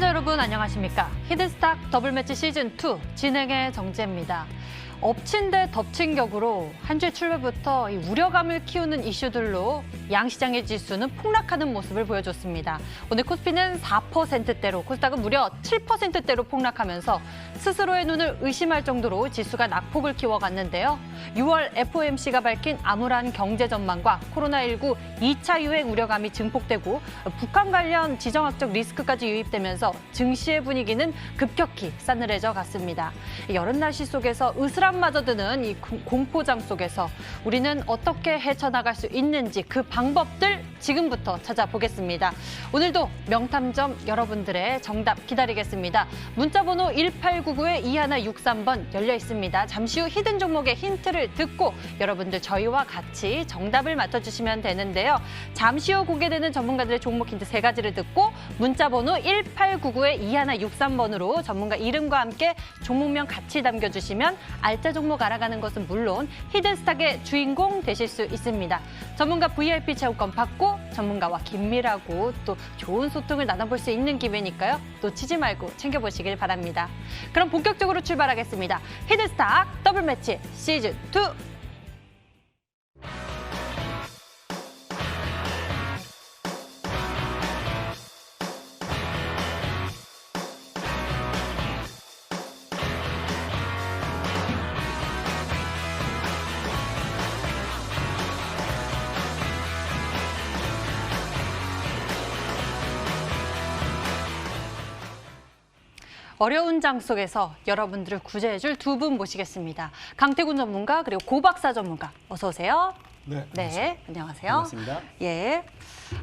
시청자 여러분 안녕하십니까? 히든스탁 더블매치 시즌2 진행의 정재입니다. 엎친 데 덮친 격으로 한 주의 출발부터 이 우려감을 키우는 이슈들로 양시장의 지수는 폭락하는 모습을 보여줬습니다. 오늘 코스피는 4%대로, 코스닥은 무려 7%대로 폭락하면서 스스로의 눈을 의심할 정도로 지수가 낙폭을 키워갔는데요. 6월 FOMC가 밝힌 암울한 경제 전망과 코로나19 2차 유행 우려감이 증폭되고 북한 관련 지정학적 리스크까지 유입되면서 증시의 분위기는 급격히 싸늘해져 갔습니다. 여름 날씨 속에서 으스람마저 드는 이 공포장 속에서 우리는 어떻게 헤쳐나갈 수 있는지 그 방법들 지금부터 찾아보겠습니다. 오늘도 명탐정 여러분들의 정답 기다리겠습니다. 문자번호 1899-2163번 열려 있습니다. 잠시 후 히든 종목의 힌트를 듣고 여러분들 저희와 같이 정답을 맞춰주시면 되는데요. 잠시 후 공개되는 전문가들의 종목 힌트 3가지를 듣고 문자번호 1899-2163번으로 전문가 이름과 함께 종목명 같이 남겨주시면 알짜 종목 알아가는 것은 물론 히든스탁의 주인공 되실 수 있습니다. 전문가 VIP 체험권 받고 전문가와 긴밀하고 또 좋은 소통을 나눠볼 수 있는 기회니까요. 놓치지 말고 챙겨보시길 바랍니다. 그럼 본격적으로 출발하겠습니다. 히든스탁 더블매치 시즌2. 어려운 장 속에서 여러분들을 구제해줄 두 분 모시겠습니다. 강태군 전문가 그리고 고박사 전문가 어서 오세요. 네, 안녕하세요. 반갑습니다. 예,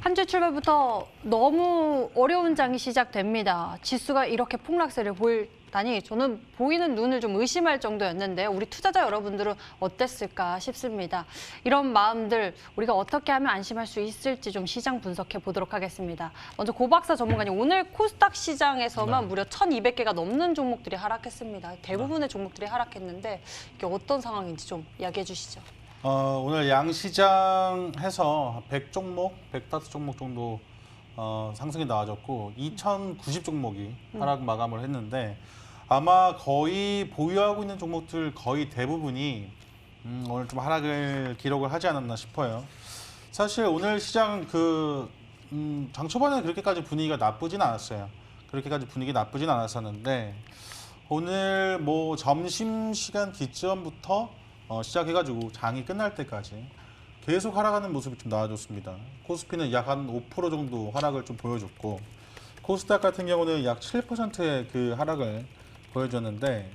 한 주 출발부터 너무 어려운 장이 시작됩니다. 지수가 이렇게 폭락세를 보이다니 저는 보이는 눈을 좀 의심할 정도였는데 우리 투자자 여러분들은 어땠을까 싶습니다. 이런 마음들 우리가 어떻게 하면 안심할 수 있을지 좀 시장 분석해 보도록 하겠습니다. 먼저 고박사 전문가님, 오늘 코스닥 시장에서만 무려 1,200개가 넘는 종목들이 하락했습니다. 대부분의 종목들이 하락했는데 이게 어떤 상황인지 좀 이야기해 주시죠. 오늘 양시장에서 100종목, 105종목 정도 상승이 나와졌고 2,090 종목이 하락 마감을 했는데 아마 거의 보유하고 있는 종목들 거의 대부분이 오늘 좀 하락을 기록을 하지 않았나 싶어요. 사실 오늘 시장 장 초반에 그렇게까지 분위기가 나쁘진 않았어요. 그렇게까지 분위기 나쁘진 않았었는데 오늘 뭐 점심시간 기점부터 시작해가지고 장이 끝날 때까지 계속 하락하는 모습이 좀 나와줬습니다. 코스피는 약 한 5% 정도 하락을 좀 보여줬고 코스닥 같은 경우는 약 7%의 그 하락을 보여줬는데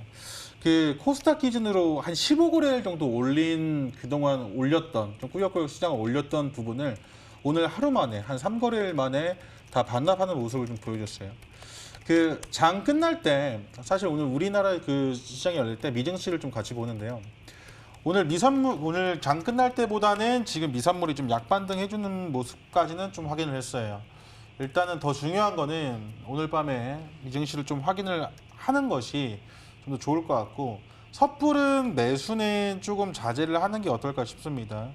그 코스닥 기준으로 한 15거래일 정도 올린 그동안 올렸던 좀 꾸역꾸역 시장을 올렸던 부분을 오늘 하루 만에 한 3거래일 만에 다 반납하는 모습을 좀 보여줬어요. 그 장 끝날 때 사실 오늘 우리나라 그 시장이 열릴 때 미증시를 좀 같이 보는데요. 오늘 장 끝날 때보다는 지금 미산물이 좀 약반등 해주는 모습까지는 좀 확인을 했어요. 일단은 더 중요한 거는 오늘 밤에 미증시를 좀 확인을 하는 것이 좀 더 좋을 것 같고 섣부른 매수는 조금 자제를 하는 게 어떨까 싶습니다.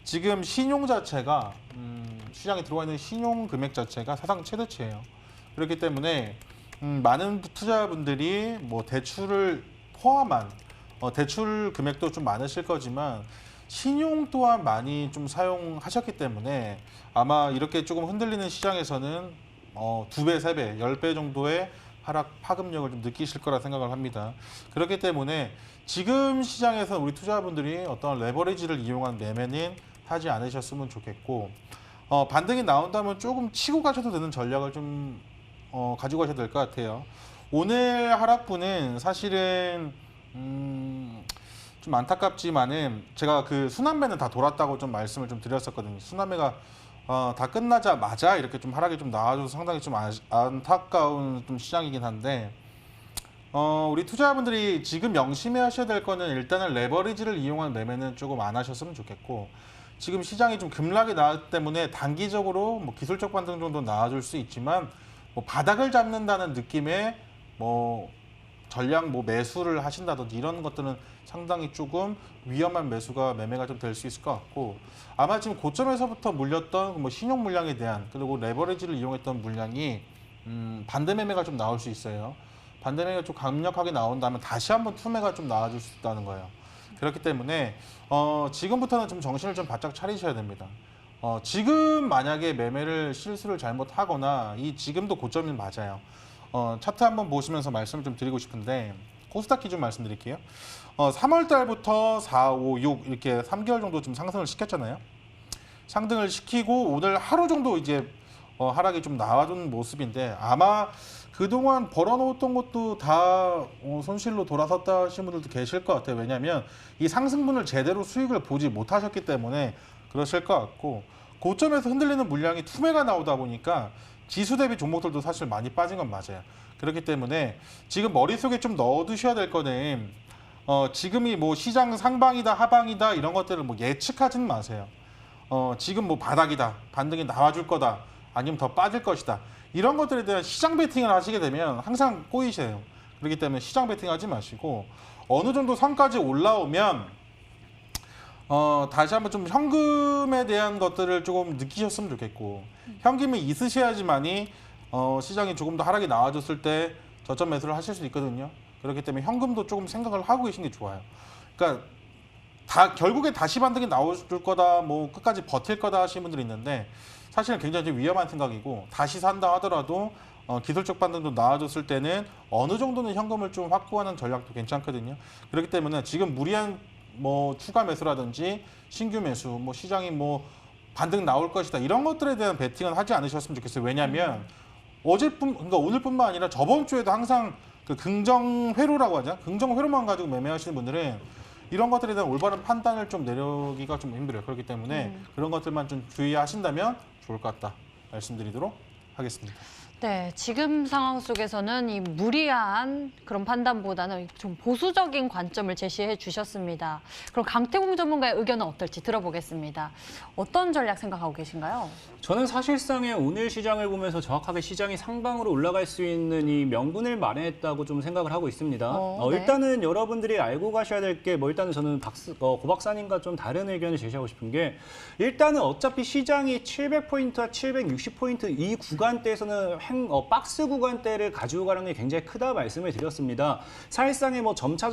지금 신용 자체가 시장에 들어와 있는 신용 금액 자체가 사상 최대치예요. 그렇기 때문에 많은 투자자분들이 뭐 대출을 포함한 대출 금액도 좀 많으실 거지만 신용 또한 많이 좀 사용하셨기 때문에 아마 이렇게 조금 흔들리는 시장에서는 2배, 3배, 10배 정도의 하락 파급력을 좀 느끼실 거라 생각을 합니다. 그렇기 때문에 지금 시장에서 우리 투자자분들이 어떤 레버리지를 이용한 매매는 하지 않으셨으면 좋겠고 반등이 나온다면 조금 치고 가셔도 되는 전략을 좀 가지고 가셔야 될 것 같아요. 오늘 하락분은 사실은 좀 안타깝지만은 제가 그 순환매는 다 돌았다고 좀 말씀을 좀 드렸었거든요. 순환매가 다 끝나자마자 이렇게 좀 하락이 좀 나와줘서 상당히 좀 안타까운 좀 시장이긴 한데 우리 투자자분들이 지금 명심해 하셔야 될 거는 일단은 레버리지를 이용한 매매는 조금 안 하셨으면 좋겠고 지금 시장이 좀 급락이 나왔기 때문에 단기적으로 뭐 기술적 반등 정도 나와줄 수 있지만 뭐 바닥을 잡는다는 느낌의 뭐 전량 뭐 매수를 하신다든지 이런 것들은 상당히 조금 위험한 매매가 좀 될 수 있을 것 같고 아마 지금 고점에서부터 물렸던 뭐 신용 물량에 대한 그리고 레버리지를 이용했던 물량이 반대 매매가 좀 나올 수 있어요. 반대 매매가 좀 강력하게 나온다면 다시 한번 투매가 좀 나와줄 수 있다는 거예요. 그렇기 때문에 지금부터는 좀 정신을 좀 바짝 차리셔야 됩니다. 지금 만약에 매매를 실수를 잘못하거나 이 지금도 고점이 맞아요. 차트 한번 보시면서 말씀을 좀 드리고 싶은데 코스닥 기준 말씀드릴게요. 3월 달부터 4, 5, 6 이렇게 3개월 정도 좀 상승을 시켰잖아요. 상승을 시키고 오늘 하루 정도 이제 하락이 좀 나와준 모습인데 아마 그동안 벌어놓았던 것도 다 손실로 돌아섰다 하시는 분들도 계실 것 같아요. 왜냐하면 이 상승분을 제대로 수익을 보지 못하셨기 때문에 그러실 것 같고 고점에서 흔들리는 물량이 투매가 나오다 보니까 지수 대비 종목들도 사실 많이 빠진 건 맞아요. 그렇기 때문에 지금 머릿속에 좀 넣어두셔야 될 거는 지금이 뭐 시장 상방이다 하방이다 이런 것들을 뭐 예측하지는 마세요. 지금 뭐 바닥이다 반등이 나와줄 거다 아니면 더 빠질 것이다 이런 것들에 대한 시장 베팅을 하시게 되면 항상 꼬이세요. 그렇기 때문에 시장 베팅하지 마시고 어느 정도 선까지 올라오면 다시 한번 좀 현금에 대한 것들을 조금 느끼셨으면 좋겠고 현금이 있으셔야지만이 시장이 조금 더 하락이 나와줬을 때 저점 매수를 하실 수 있거든요. 그렇기 때문에 현금도 조금 생각을 하고 계신 게 좋아요. 그러니까 결국에 다시 반등이 나올 거다, 뭐 끝까지 버틸 거다 하시는 분들이 있는데 사실은 굉장히 위험한 생각이고 다시 산다 하더라도 기술적 반등도 나와줬을 때는 어느 정도는 현금을 좀 확보하는 전략도 괜찮거든요. 그렇기 때문에 지금 무리한 뭐 추가 매수라든지 신규 매수, 뭐 시장이 뭐 반등 나올 것이다 이런 것들에 대한 베팅은 하지 않으셨으면 좋겠어요. 왜냐하면 그러니까 오늘뿐만 아니라 저번 주에도 항상 그 긍정 회로라고 하죠. 긍정 회로만 가지고 매매하시는 분들은 이런 것들에 대한 올바른 판단을 좀 내려기가 좀 힘들어요. 그렇기 때문에 그런 것들만 좀 주의하신다면 좋을 것 같다 말씀드리도록 하겠습니다. 네, 지금 상황 속에서는 이 무리한 그런 판단보다는 좀 보수적인 관점을 제시해 주셨습니다. 그럼 강태공 전문가의 의견은 어떨지 들어보겠습니다. 어떤 전략 생각하고 계신가요? 저는 사실상의 오늘 시장을 보면서 정확하게 시장이 상방으로 올라갈 수 있는 이 명분을 마련했다고 좀 생각을 하고 있습니다. 네. 일단은 여러분들이 알고 가셔야 될 게 뭐 일단은 저는 고 박사님과 좀 다른 의견을 제시하고 싶은 게 일단은 어차피 시장이 700포인트와 760포인트 이 구간대에서는 박스 구간대를 가지고 가는 게 굉장히 크다 말씀을 드렸습니다. 사실상의 뭐 점차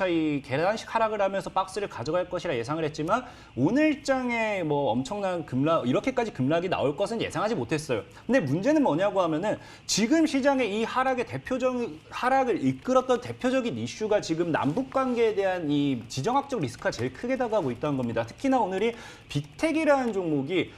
이 계단식 하락을 하면서 박스를 가져갈 것이라 예상을 했지만 오늘장에 뭐 엄청난 이렇게까지 급락이 나올 것은 예상하지 못했어요. 근데 문제는 뭐냐고 하면은 지금 시장의 이 하락을 이끌었던 대표적인 이슈가 지금 남북 관계에 대한 이 지정학적 리스크가 제일 크게 다가오고 있다는 겁니다. 특히나 오늘이 빅텍이라는 종목이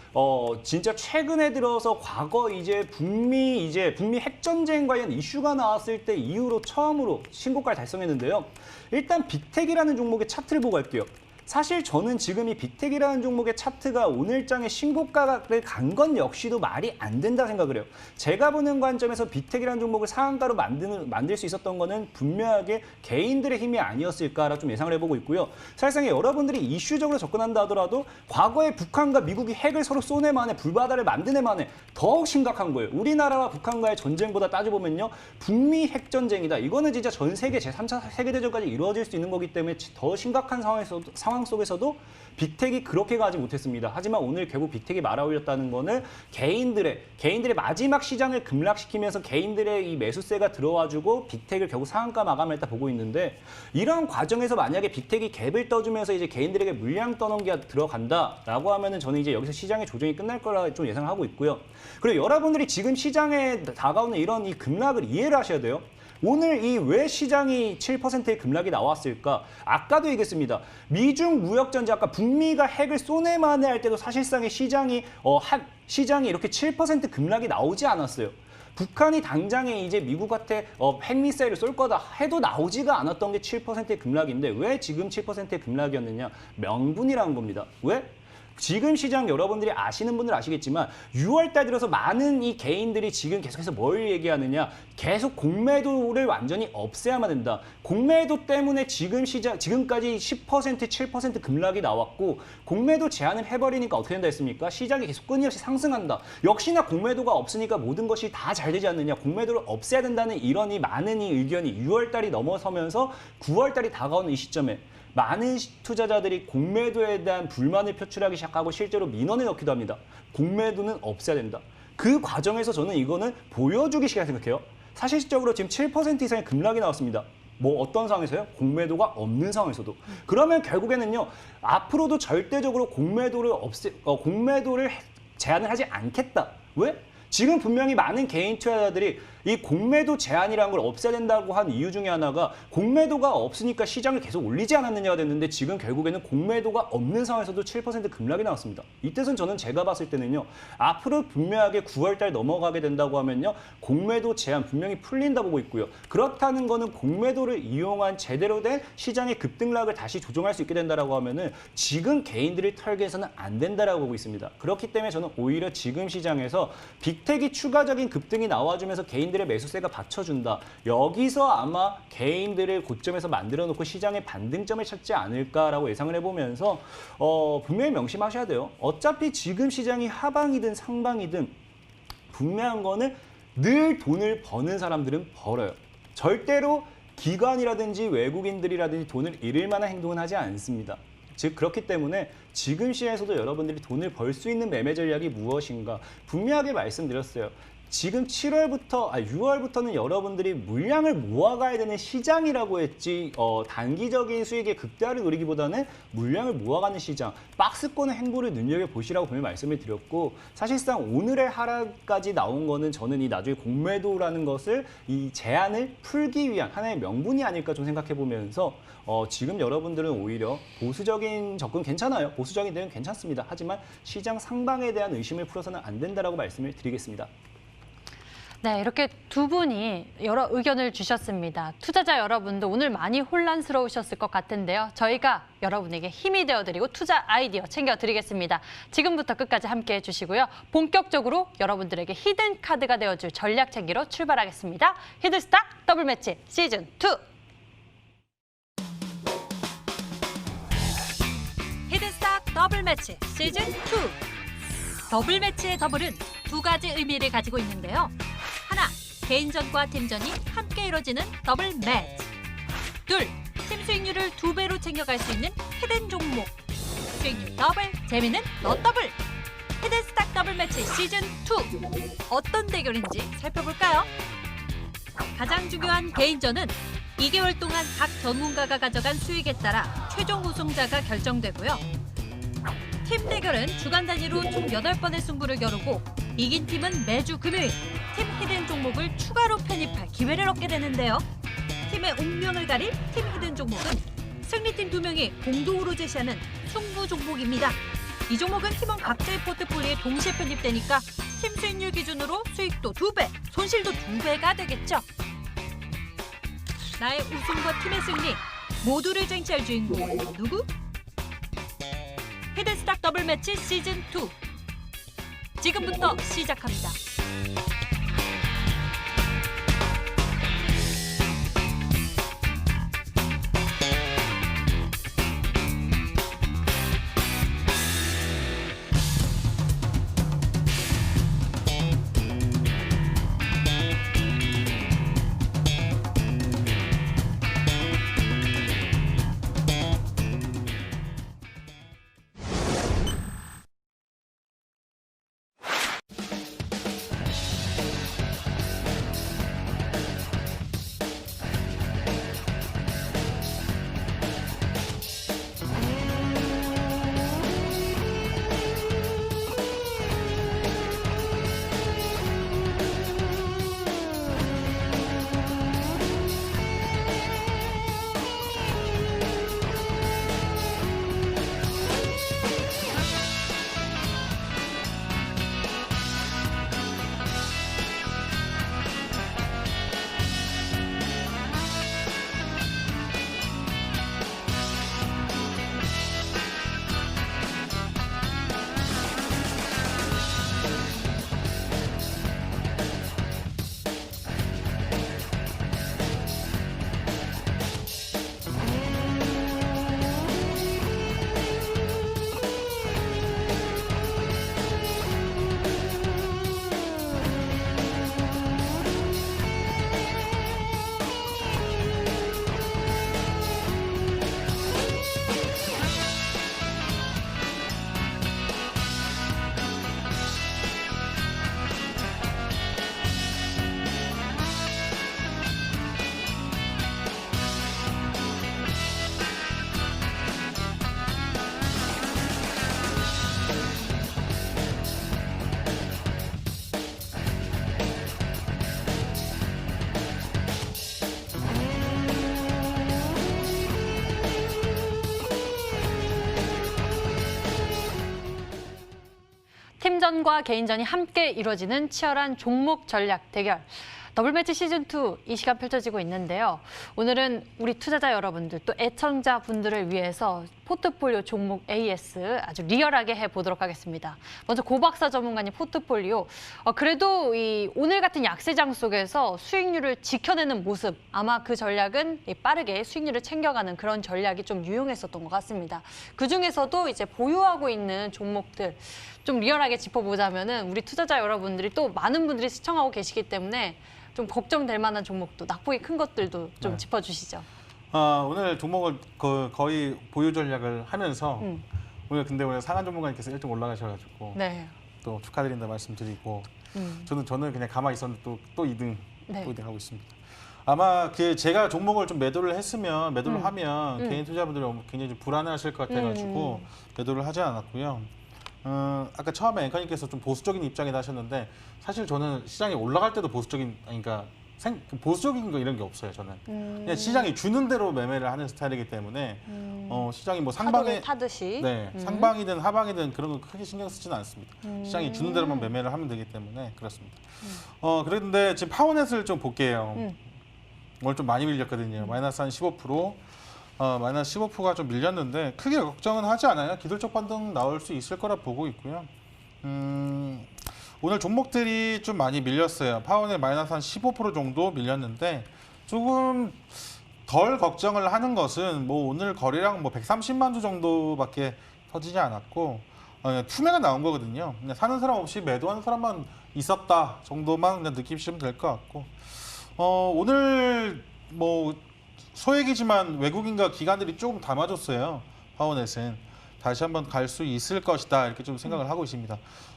진짜 최근에 들어서 과거 북미 핵전쟁 관련 이슈가 나왔을 때 이후로 처음으로 신고가를 달성했는데요. 일단 빅텍이라는 종목의 차트를 보고 갈게요. 사실 저는 지금 이 빅텍이라는 종목의 차트가 오늘장에 신고가를 간 건 역시도 말이 안 된다 생각을 해요. 제가 보는 관점에서 빅텍이라는 종목을 상한가로 만들 수 있었던 거는 분명하게 개인들의 힘이 아니었을까라 좀 예상을 해보고 있고요. 사실상 여러분들이 이슈적으로 접근한다 하더라도 과거에 북한과 미국이 핵을 서로 쏘네 만에 불바다를 만드네 만에 더욱 심각한 거예요. 우리나라와 북한과의 전쟁보다 따져보면요. 북미 핵전쟁이다. 이거는 진짜 전 세계 제3차 세계대전까지 이루어질 수 있는 거기 때문에 더 심각한 상황 속에서도 빅텍이 그렇게 가지 못했습니다. 하지만 오늘 결국 빅텍이 말아올렸다는 거는 개인들의 마지막 시장을 급락시키면서 개인들의 이 매수세가 들어와주고 빅텍을 결국 상한가 마감을 했다 보고 있는데 이런 과정에서 만약에 빅텍이 갭을 떠주면서 이제 개인들에게 물량 떠넘기가 들어간다라고 하면은 저는 이제 여기서 시장의 조정이 끝날 거라 좀 예상하고 있고요. 그리고 여러분들이 지금 시장에 다가오는 이런 이 급락을 이해를 하셔야 돼요. 오늘 왜 시장이 7%의 급락이 나왔을까? 아까도 얘기했습니다. 미중 무역 전쟁 아까 북미가 핵을 쏘네마네 할 때도 사실상의 시장이 이렇게 7% 급락이 나오지 않았어요. 북한이 당장에 이제 미국한테 핵미사일을 쏠 거다 해도 나오지가 않았던 게 7%의 급락인데 왜 지금 7%의 급락이었느냐? 명분이라는 겁니다. 왜? 지금 시장 여러분들이 아시는 분들 아시겠지만 6월 달 들어서 많은 이 개인들이 지금 계속해서 뭘 얘기하느냐 계속 공매도를 완전히 없애야만 된다. 공매도 때문에 지금까지 10% 7% 급락이 나왔고 공매도 제한을 해버리니까 어떻게 된다 했습니까? 시장이 계속 끊임없이 상승한다. 역시나 공매도가 없으니까 모든 것이 다 잘 되지 않느냐. 공매도를 없애야 된다는 이런 많은 이 의견이 6월 달이 넘어서면서 9월 달이 다가오는 이 시점에 많은 투자자들이 공매도에 대한 불만을 표출하기 시작하고 실제로 민원을 넣기도 합니다. 공매도는 없애야 된다. 그 과정에서 저는 이거는 보여주기식이라 생각해요. 사실적으로 지금 7% 이상의 급락이 나왔습니다. 뭐 어떤 상황에서요? 공매도가 없는 상황에서도. 그러면 결국에는요. 앞으로도 절대적으로 공매도를 제한을 하지 않겠다. 왜? 지금 분명히 많은 개인 투자자들이 이 공매도 제한이라는 걸 없애야 된다고 한 이유 중에 하나가 공매도가 없으니까 시장을 계속 올리지 않았느냐가 됐는데 지금 결국에는 공매도가 없는 상황에서도 7% 급락이 나왔습니다. 이때는 저는 제가 봤을 때는요. 앞으로 분명하게 9월 달 넘어가게 된다고 하면요. 공매도 제한 분명히 풀린다 보고 있고요. 그렇다는 거는 공매도를 이용한 제대로 된 시장의 급등락을 다시 조정할 수 있게 된다라고 하면은 지금 개인들을 털기해서는 안 된다라고 보고 있습니다. 그렇기 때문에 저는 오히려 지금 시장에서 빅텍이 추가적인 급등이 나와주면서 개인들의 매수세가 받쳐준다. 여기서 아마 개인들을 고점에서 만들어 놓고 시장의 반등점을 찾지 않을까라고 예상을 해보면서 분명히 명심하셔야 돼요. 어차피 지금 시장이 하방이든 상방이든 분명한 거는 늘 돈을 버는 사람들은 벌어요. 절대로 기관이라든지 외국인들이라든지 돈을 잃을 만한 행동은 하지 않습니다. 즉 그렇기 때문에 지금 시장에서도 여러분들이 돈을 벌 수 있는 매매 전략이 무엇인가 분명하게 말씀드렸어요. 지금 6월부터는 여러분들이 물량을 모아가야 되는 시장이라고 했지 단기적인 수익의 극대화를 노리기보다는 물량을 모아가는 시장, 박스권 행보를 눈여겨보시라고 분명히 말씀을 드렸고 사실상 오늘의 하락까지 나온 거는 저는 이 나중에 공매도라는 것을 이 제한을 풀기 위한 하나의 명분이 아닐까 좀 생각해보면서 지금 여러분들은 오히려 보수적인 접근 괜찮아요. 보수적인 대응 괜찮습니다. 하지만 시장 상방에 대한 의심을 풀어서는 안 된다라고 말씀을 드리겠습니다. 네, 이렇게 두 분이 여러 의견을 주셨습니다. 투자자 여러분도 오늘 많이 혼란스러우셨을 것 같은데요. 저희가 여러분에게 힘이 되어드리고 투자 아이디어 챙겨드리겠습니다. 지금부터 끝까지 함께해 주시고요. 본격적으로 여러분들에게 히든 카드가 되어줄 전략 챙기로 출발하겠습니다. 히든스탁 더블매치 시즌2. 히든스탁 더블매치 시즌2. 더블매치의 더블은 두 가지 의미를 가지고 있는데요. 하나, 개인전과 팀전이 함께 이루어지는 더블 매치. 둘, 팀 수익률을 2배로 챙겨갈 수 있는 히든 종목. 수익률 더블, 재미는 너 더블. 히든스탁 더블 매치 시즌2. 어떤 대결인지 살펴볼까요? 가장 중요한 개인전은 2개월 동안 각 전문가가 가져간 수익에 따라 최종 우승자가 결정되고요. 팀 대결은 주간 단위로 총 8번의 승부를 겨루고 이긴 팀은 매주 금요일 팀 히든 종목을 추가로 편입할 기회를 얻게 되는데요. 팀의 운명을 가릴 팀 히든 종목은 승리팀 2명이 공동으로 제시하는 승부 종목입니다. 이 종목은 팀원 각자의 포트폴리오에 동시에 편입되니까 팀 수익률 기준으로 수익도 2배, 손실도 2배가 되겠죠. 나의 우승과 팀의 승리 모두를 쟁취할 주인공은 누구? 히든스탁 더블매치 시즌2 지금부터 시작합니다. 팀전과 개인전이 함께 이뤄지는 치열한 종목 전략 대결. 더블매치 시즌2 이 시간 펼쳐지고 있는데요. 오늘은 우리 투자자 여러분들 또 애청자분들을 위해서 포트폴리오 종목 AS 아주 리얼하게 해보도록 하겠습니다. 먼저 고박사 전문가님 포트폴리오. 그래도 오늘 같은 약세장 속에서 수익률을 지켜내는 모습, 아마 그 전략은 빠르게 수익률을 챙겨가는 그런 전략이 좀 유용했었던 것 같습니다. 그중에서도 이제 보유하고 있는 종목들 좀 리얼하게 짚어보자면은 우리 투자자 여러분들이 또 많은 분들이 시청하고 계시기 때문에 좀 걱정될 만한 종목도, 낙폭이 큰 것들도 좀 짚어주시죠. 오늘 종목을 거의 보유 전략을 하면서 오늘 근데 오늘 상한 전문가님께서 1등 올라가셔가지고 네. 또 축하드린다 말씀드리고 저는 그냥 가만히 있었는데 또 2등 네. 또 2등 하고 있습니다. 아마 제가 종목을 좀 매도를 하면 개인 투자분들이 굉장히 좀 불안해하실 것 같아가지고 매도를 하지 않았고요. 아까 처음에 앵커님께서 좀 보수적인 입장이다 하셨는데 사실 저는 시장이 올라갈 때도 보수적인 거 이런 게 없어요. 저는 그냥 시장이 주는 대로 매매를 하는 스타일이기 때문에 시장이 뭐 상방에 타듯이 상방이든 하방이든 그런 거 크게 신경 쓰지는 않습니다. 시장이 주는 대로만 매매를 하면 되기 때문에 그렇습니다. 그런데 지금 파워넷을 좀 볼게요. 오늘 좀 많이 밀렸거든요. 마이너스 한 15%. 마이너스 15%가 좀 밀렸는데 크게 걱정은 하지 않아요. 기술적 반등 나올 수 있을 거라 보고 있고요. 오늘 종목들이 좀 많이 밀렸어요. 파워넷 마이너스 한 15% 정도 밀렸는데 조금 덜 걱정을 하는 것은 뭐 오늘 거래량 뭐 130만 주 정도밖에 터지지 않았고 투매가 나온 거거든요. 그냥 사는 사람 없이 매도하는 사람만 있었다 정도만 그냥 느끼시면 될 것 같고 오늘 뭐 소액이지만 외국인과 기관들이 조금 담아줬어요. 파워넷은 다시 한번 갈 수 있을 것이다 이렇게 좀 생각을 하고 있습니다.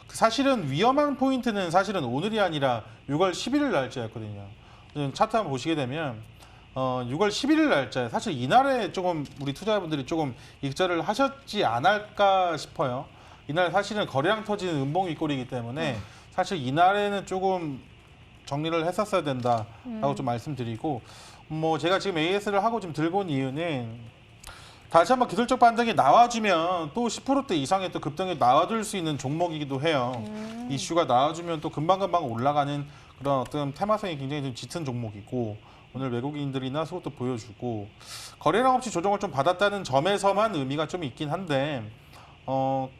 사실은 위험한 포인트는 사실은 오늘이 아니라 6월 11일 날짜였거든요. 차트 한번 보시게 되면 6월 11일 날짜에 사실 이날에 조금 우리 투자자분들이 조금 익절을 하셨지 않을까 싶어요. 이날 사실은 거래량 터지는 음봉 윗골이기 때문에 사실 이날에는 조금 정리를 했었어야 된다라고 좀 말씀드리고 뭐 제가 지금 AS를 하고 좀 들고 온 이유는 다시 한번 기술적 반등이 나와주면 또 10%대 이상의 또 급등이 나와줄 수 있는 종목이기도 해요. 이슈가 나와주면 또 금방금방 올라가는 그런 어떤 테마성이 굉장히 좀 짙은 종목이고 오늘 외국인들이나 수급도 보여주고 거래량 없이 조정을 좀 받았다는 점에서만 의미가 좀 있긴 한데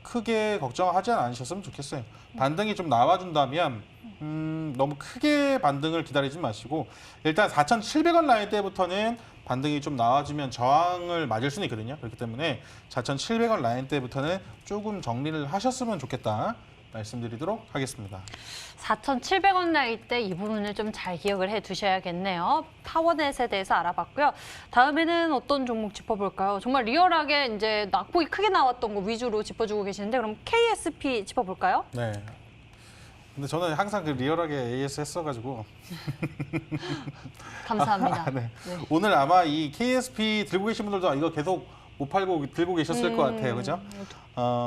크게 걱정하지 않으셨으면 좋겠어요. 반등이 좀 나와준다면 너무 크게 반등을 기다리지 마시고 일단 4,700원 라인 때부터는 반등이 좀 나와주면 저항을 맞을 수는 있거든요. 그렇기 때문에 4,700원 라인 때부터는 조금 정리를 하셨으면 좋겠다 말씀드리도록 하겠습니다. 4,700원 나이 때 이 부분을 좀 잘 기억을 해두셔야겠네요. 파워넷에 대해서 알아봤고요. 다음에는 어떤 종목 짚어볼까요? 정말 리얼하게 이제 낙폭이 크게 나왔던 거 위주로 짚어주고 계시는데 그럼 KSP 짚어볼까요? 네. 근데 저는 항상 리얼하게 AS 했어가지고 감사합니다. 네. 오늘 아마 이 KSP 들고 계신 분들도 이거 계속 못 팔고 들고 계셨을 것 같아요, 그죠?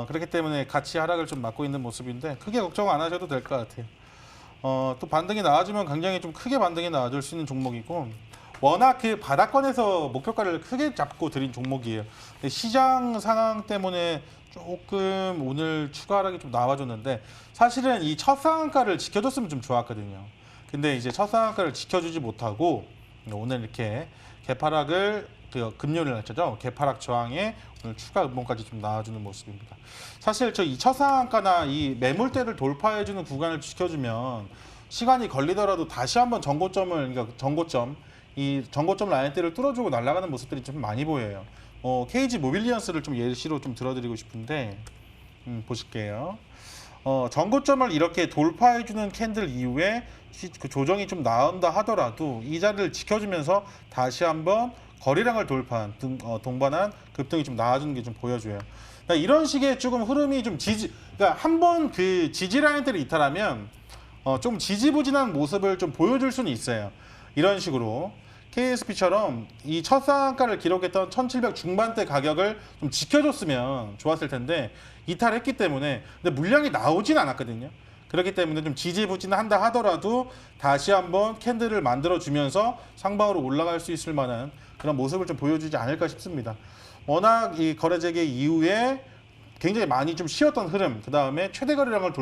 그렇기 때문에 같이 하락을 좀 맞고 있는 모습인데 크게 걱정 안 하셔도 될 것 같아요. 또 반등이 나와주면 굉장히 좀 크게 반등이 나와줄 수 있는 종목이고 워낙 그 바닥권에서 목표가를 크게 잡고 들인 종목이에요. 시장 상황 때문에 조금 오늘 추가 하락이 좀 나와줬는데 사실은 이 첫 상한가를 지켜줬으면 좀 좋았거든요. 근데 이제 첫 상한가를 지켜주지 못하고 오늘 이렇게 개파락을 금요일 날짜죠. 개파락 저항에 오늘 추가 음봉까지 좀 나와주는 모습입니다. 사실 저 이 첫 상한가나 이 매물대를 돌파해주는 구간을 지켜주면 시간이 걸리더라도 다시 한번 그러니까 전고점 라인대를 뚫어주고 날아가는 모습들이 좀 많이 보여요. KG 모빌리언스를 좀 예시로 좀 들어드리고 싶은데 보실게요. 전고점을 이렇게 돌파해주는 캔들 이후에 그 조정이 좀 나온다 하더라도 이 자리를 지켜주면서 다시 한번 거래량을 돌파한 동반한 급등이 좀 나와주는 게 좀 보여줘요. 그러니까 이런 식의 조금 흐름이 좀 그러니까 한번 그 지지 라인들을 이탈하면 좀 지지부진한 모습을 좀 보여줄 수는 있어요. 이런 식으로. KSP처럼 이 첫 상한가를 기록했던 1,700 중반대 가격을 좀 지켜줬으면 좋았을 텐데 이탈했기 때문에 근데 물량이 나오진 않았거든요. 그렇기 때문에 좀 지지부진한다 하더라도 다시 한번 캔들을 만들어주면서 상방으로 올라갈 수 있을 만한 그런 모습을 좀 보여주지 않을까 싶습니다. 워낙 이 거래 재개 이후에 굉장히 많이 좀 쉬었던 흐름, 그 다음에 최대 거래량을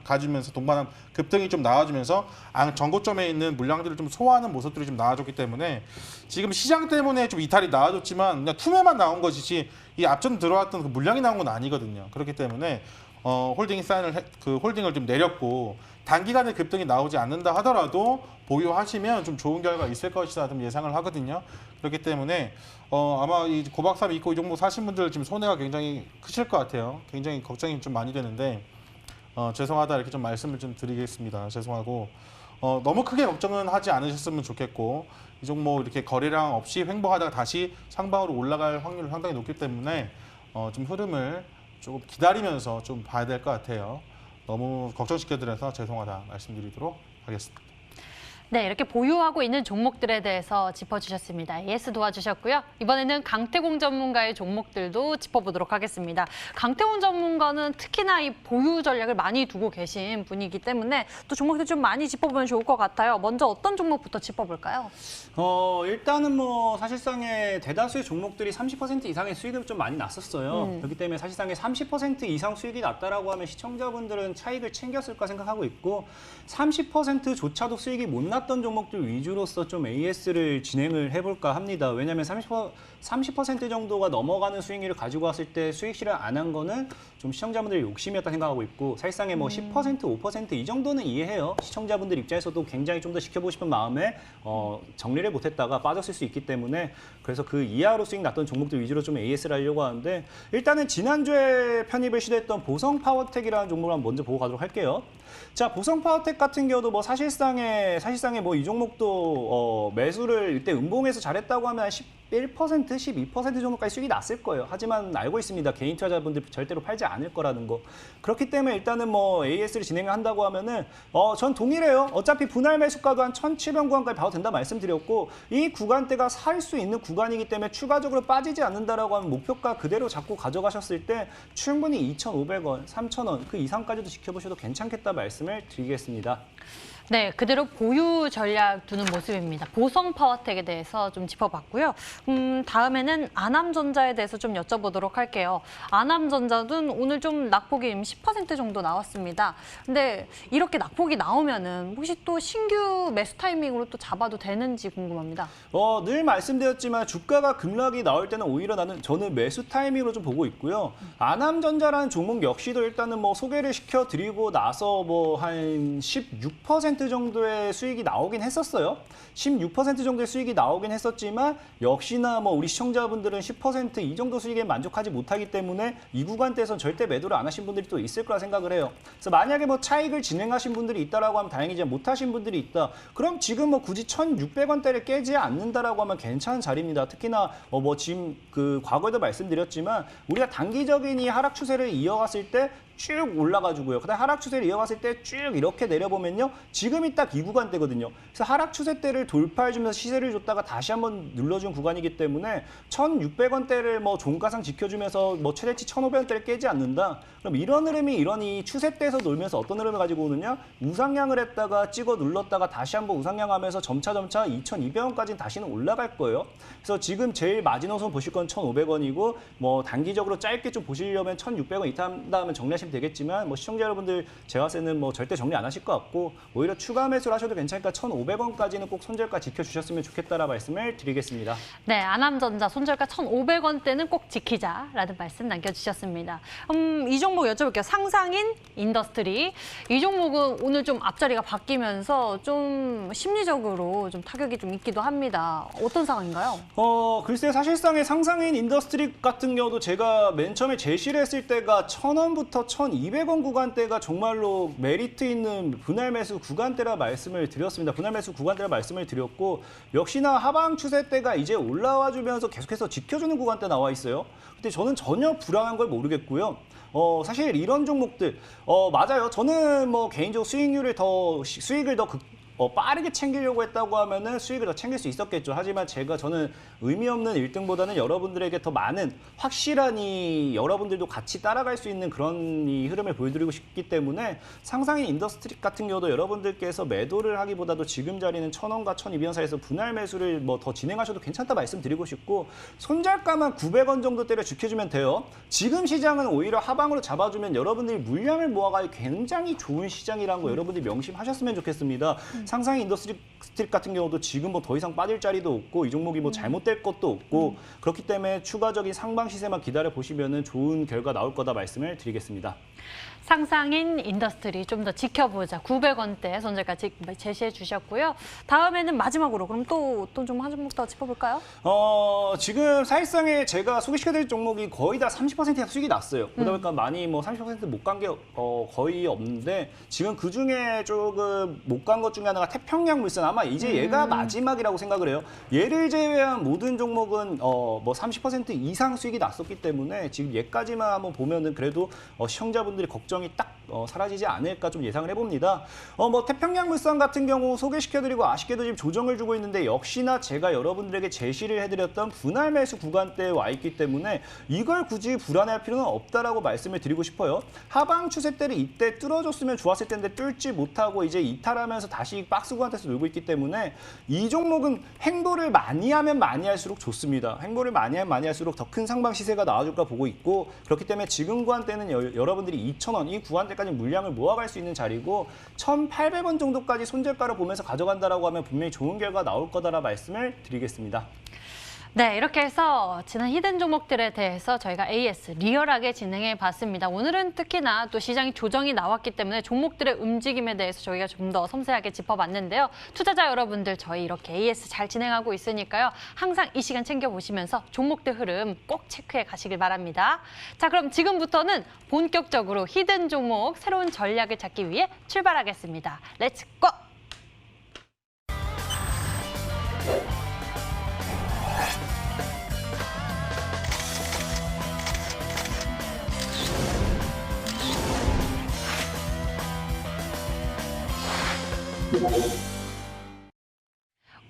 가지면서 동반한 급등이 좀 나와주면서 전고점에 있는 물량들을 좀 소화하는 모습들이 좀 나와줬기 때문에 지금 시장 때문에 좀 이탈이 나와줬지만 그냥 투매만 나온 것이지 이 앞전 들어왔던 그 물량이 나온 건 아니거든요. 그렇기 때문에 홀딩을 좀 내렸고 단기간에 급등이 나오지 않는다 하더라도 보유하시면 좀 좋은 결과 있을 것이다 좀 예상을 하거든요. 그렇기 때문에 아마 이 고박삼 있고 이 종목 사신 분들 지금 손해가 굉장히 크실 것 같아요. 굉장히 걱정이 좀 많이 되는데 죄송하다 이렇게 좀 말씀을 좀 드리겠습니다. 죄송하고 너무 크게 걱정은 하지 않으셨으면 좋겠고 이 종목 이렇게 거래량 없이 횡보하다가 다시 상방으로 올라갈 확률이 상당히 높기 때문에 좀 흐름을 조금 기다리면서 좀 봐야 될 것 같아요. 너무 걱정시켜드려서 죄송하다 말씀드리도록 하겠습니다. 네, 이렇게 보유하고 있는 종목들에 대해서 짚어주셨습니다. AS 도와주셨고요. 이번에는 강태공 전문가의 종목들도 짚어보도록 하겠습니다. 강태공 전문가는 특히나 이 보유 전략을 많이 두고 계신 분이기 때문에 또 종목들 좀 많이 짚어보면 좋을 것 같아요. 먼저 어떤 종목부터 짚어볼까요? 일단은 뭐 사실상의 대다수의 종목들이 30% 이상의 수익을 좀 많이 났었어요. 그렇기 때문에 사실상의 30% 이상 수익이 났다라고 하면 시청자분들은 차익을 챙겼을까 생각하고 있고 30%조차도 수익이 못 났던 종목들 위주로서 좀 AS를 진행을 해볼까 합니다. 왜냐하면 30% 정도가 넘어가는 수익률을 가지고 왔을 때 수익 실현 안 한 거는 좀 시청자분들의 욕심이었다 생각하고 있고 사실상의 뭐 10%, 5%이 정도는 이해해요. 시청자분들 입장에서도 굉장히 좀 더 지켜보고 싶은 마음에 정리를 못했다가 빠졌을 수 있기 때문에 그래서 그 이하로 수익 났던 종목들 위주로 좀 AS를 하려고 하는데 일단은 지난주에 편입을 시도했던 보성파워텍이라는 종목을 한번 먼저 보고 가도록 할게요. 자, 보성파워텍 같은 경우도 뭐 사실상의 뭐 이 종목도 매수를 이때 음봉에서 잘했다고 하면 11%, 12% 정도까지 수익이 났을 거예요. 하지만 알고 있습니다. 개인 투자자분들 절대로 팔지 않을 거라는 거. 그렇기 때문에 일단은 뭐 AS를 진행한다고 하면은 전 동일해요. 어차피 분할 매수가도 한 1,700원 구간까지 봐도 된다 말씀드렸고 이 구간대가 살 수 있는 구간이기 때문에 추가적으로 빠지지 않는다라고 하면 목표가 그대로 잡고 가져가셨을 때 충분히 2,500원, 3,000원 그 이상까지도 지켜보셔도 괜찮겠다 말씀을 드리겠습니다. 네, 그대로 보유 전략 두는 모습입니다. 보성파워텍에 대해서 좀 짚어봤고요. 다음에는 아남전자에 대해서 좀 여쭤보도록 할게요. 아남전자는 오늘 좀 낙폭이 10% 정도 나왔습니다. 근데 이렇게 낙폭이 나오면은 혹시 또 신규 매수 타이밍으로 또 잡아도 되는지 궁금합니다. 늘 말씀드렸지만 주가가 급락이 나올 때는 오히려 저는 매수 타이밍으로 좀 보고 있고요. 아남전자라는 종목 역시도 일단은 뭐 소개를 시켜드리고 나서 뭐 한 16% 정도의 수익이 나오긴 했었어요. 16% 정도의 수익이 나오긴 했었지만 역시나 뭐 우리 시청자분들은 10% 이 정도 수익에 만족하지 못하기 때문에 이 구간대에서는 절대 매도를 안 하신 분들이 또 있을 거라 생각을 해요. 그래서 만약에 뭐 차익을 진행하신 분들이 있다라고 하면 다행이지만 못하신 분들이 있다. 그럼 지금 뭐 굳이 1,600원대를 깨지 않는다라고 하면 괜찮은 자리입니다. 특히나 뭐 지금 그 과거에도 말씀드렸지만 우리가 단기적인 이 하락 추세를 이어갔을 때 쭉 올라가지고요. 그다음 하락 추세를 이어갔을 때 쭉 이렇게 내려보면요. 지금이 딱 이 구간대거든요. 그래서 하락 추세대를 돌파해주면서 시세를 줬다가 다시 한번 눌러준 구간이기 때문에 1,600원대를 뭐 종가상 지켜주면서 뭐 최대치 1,500원대를 깨지 않는다. 그럼 이런 흐름이 이런 이 추세대에서 놀면서 어떤 흐름을 가지고 오느냐? 우상향을 했다가 찍어 눌렀다가 다시 한번 우상향하면서 점차 2,200원까지는 다시는 올라갈 거예요. 그래서 지금 제일 마지노선 보실 건 1,500원이고 뭐 단기적으로 짧게 좀 보시려면 1,600원 이탈한 다음에 정리하시면 되겠지만 뭐 시청자 여러분들 제가 봤을 때는 뭐 절대 정리 안 하실 것 같고 오히려 추가 매수를 하셔도 괜찮으니까 1,500원까지는 꼭 손절가 지켜주셨으면 좋겠다라 말씀을 드리겠습니다. 네, 아남전자 손절가 1,500원대는 꼭 지키자라는 말씀 남겨주셨습니다. 이 종목 여쭤볼게요. 상상인 인더스트리. 이 종목은 오늘 좀 앞자리가 바뀌면서 좀 심리적으로 좀 타격이 좀 있기도 합니다. 어떤 상황인가요? 글쎄요. 사실상의 상상인 인더스트리 같은 경우도 제가 맨 처음에 제시를 했을 때가 1,000원부터 1,200원 구간대가 정말로 메리트 있는 분할 매수 구간대라 말씀을 드렸습니다. 분할 매수 구간대라 말씀을 드렸고 역시나 하방 추세대가 이제 올라와 주면서 계속해서 지켜주는 구간대 나와 있어요. 근데 저는 전혀 불안한 걸 모르겠고요. 사실 이런 종목들 맞아요. 저는 뭐 개인적으로 수익을 더 빠르게 챙기려고 했다고 하면은 수익을 더 챙길 수 있었겠죠. 하지만 저는 의미 없는 1등보다는 여러분들에게 더 많은 확실한 여러분들도 같이 따라갈 수 있는 그런 흐름을 보여드리고 싶기 때문에 상상인 인더스트리 같은 경우도 여러분들께서 매도를 하기보다도 지금 자리는 1,000원과 1,200원 사이에서 분할 매수를 더 진행하셔도 괜찮다 말씀드리고 싶고 손절가만 900원 정도 때려 지켜주면 돼요. 지금 시장은 오히려 하방으로 잡아주면 여러분들이 물량을 모아가기 굉장히 좋은 시장이라는 거 여러분들이 명심하셨으면 좋겠습니다. 상상인 인더스트리 같은 경우도 지금 더 이상 빠질 자리도 없고 이 종목이 잘못될 것도 없고 그렇기 때문에 추가적인 상방 시세만 기다려 보시면은 좋은 결과 나올 거다 말씀을 드리겠습니다. 상상인 인더스트리 좀 더 지켜보자. 900원대 손절가 제시해 주셨고요. 다음에는 마지막으로 그럼 또 좀 한 종목 더 짚어볼까요? 지금 사실상에 제가 소개시켜드릴 종목이 거의 다 30% 이상 수익이 났어요. 그러다 보니까 많이 30% 못 간 게 거의 없는데 지금 그 중에 조금 못 간 것 중에 하나가 태평양물산 아마 이제 얘가 마지막이라고 생각을 해요. 얘를 제외한 모든 종목은 30% 이상 수익이 났었기 때문에 지금 얘까지만 한번 보면은 그래도 시청자분들이 걱정이 딱 사라지지 않을까 좀 예상을 해봅니다. 태평양물산 같은 경우 소개시켜드리고 아쉽게도 지금 조정을 주고 있는데 역시나 제가 여러분들에게 제시를 해드렸던 분할 매수 구간대에 와 있기 때문에 이걸 굳이 불안해할 필요는 없다라고 말씀을 드리고 싶어요. 하방 추세대를 이때 뚫어줬으면 좋았을 텐데 뚫지 못하고 이제 이탈하면서 다시 박스 구간대에서 놀고 있기 때문에 이 종목은 행보를 많이 하면 많이 할수록 좋습니다. 행보를 많이 하면 많이 할수록 더 큰 상방 시세가 나와줄까 보고 있고 그렇기 때문에 지금 구간대는 여러분들이 2,000원 이 구간대까지 물량을 모아갈 수 있는 자리고 1,800원 정도까지 손절가를 보면서 가져간다라고 하면 분명히 좋은 결과 나올 거다라 말씀을 드리겠습니다. 네, 이렇게 해서 지난 히든 종목들에 대해서 저희가 AS 리얼하게 진행해 봤습니다. 오늘은 특히나 또 시장이 조정이 나왔기 때문에 종목들의 움직임에 대해서 저희가 좀 더 섬세하게 짚어봤는데요. 투자자 여러분들 저희 이렇게 AS 잘 진행하고 있으니까요. 항상 이 시간 챙겨보시면서 종목들 흐름 꼭 체크해 가시길 바랍니다. 자, 그럼 지금부터는 본격적으로 히든 종목 새로운 전략을 찾기 위해 출발하겠습니다. 렛츠 고!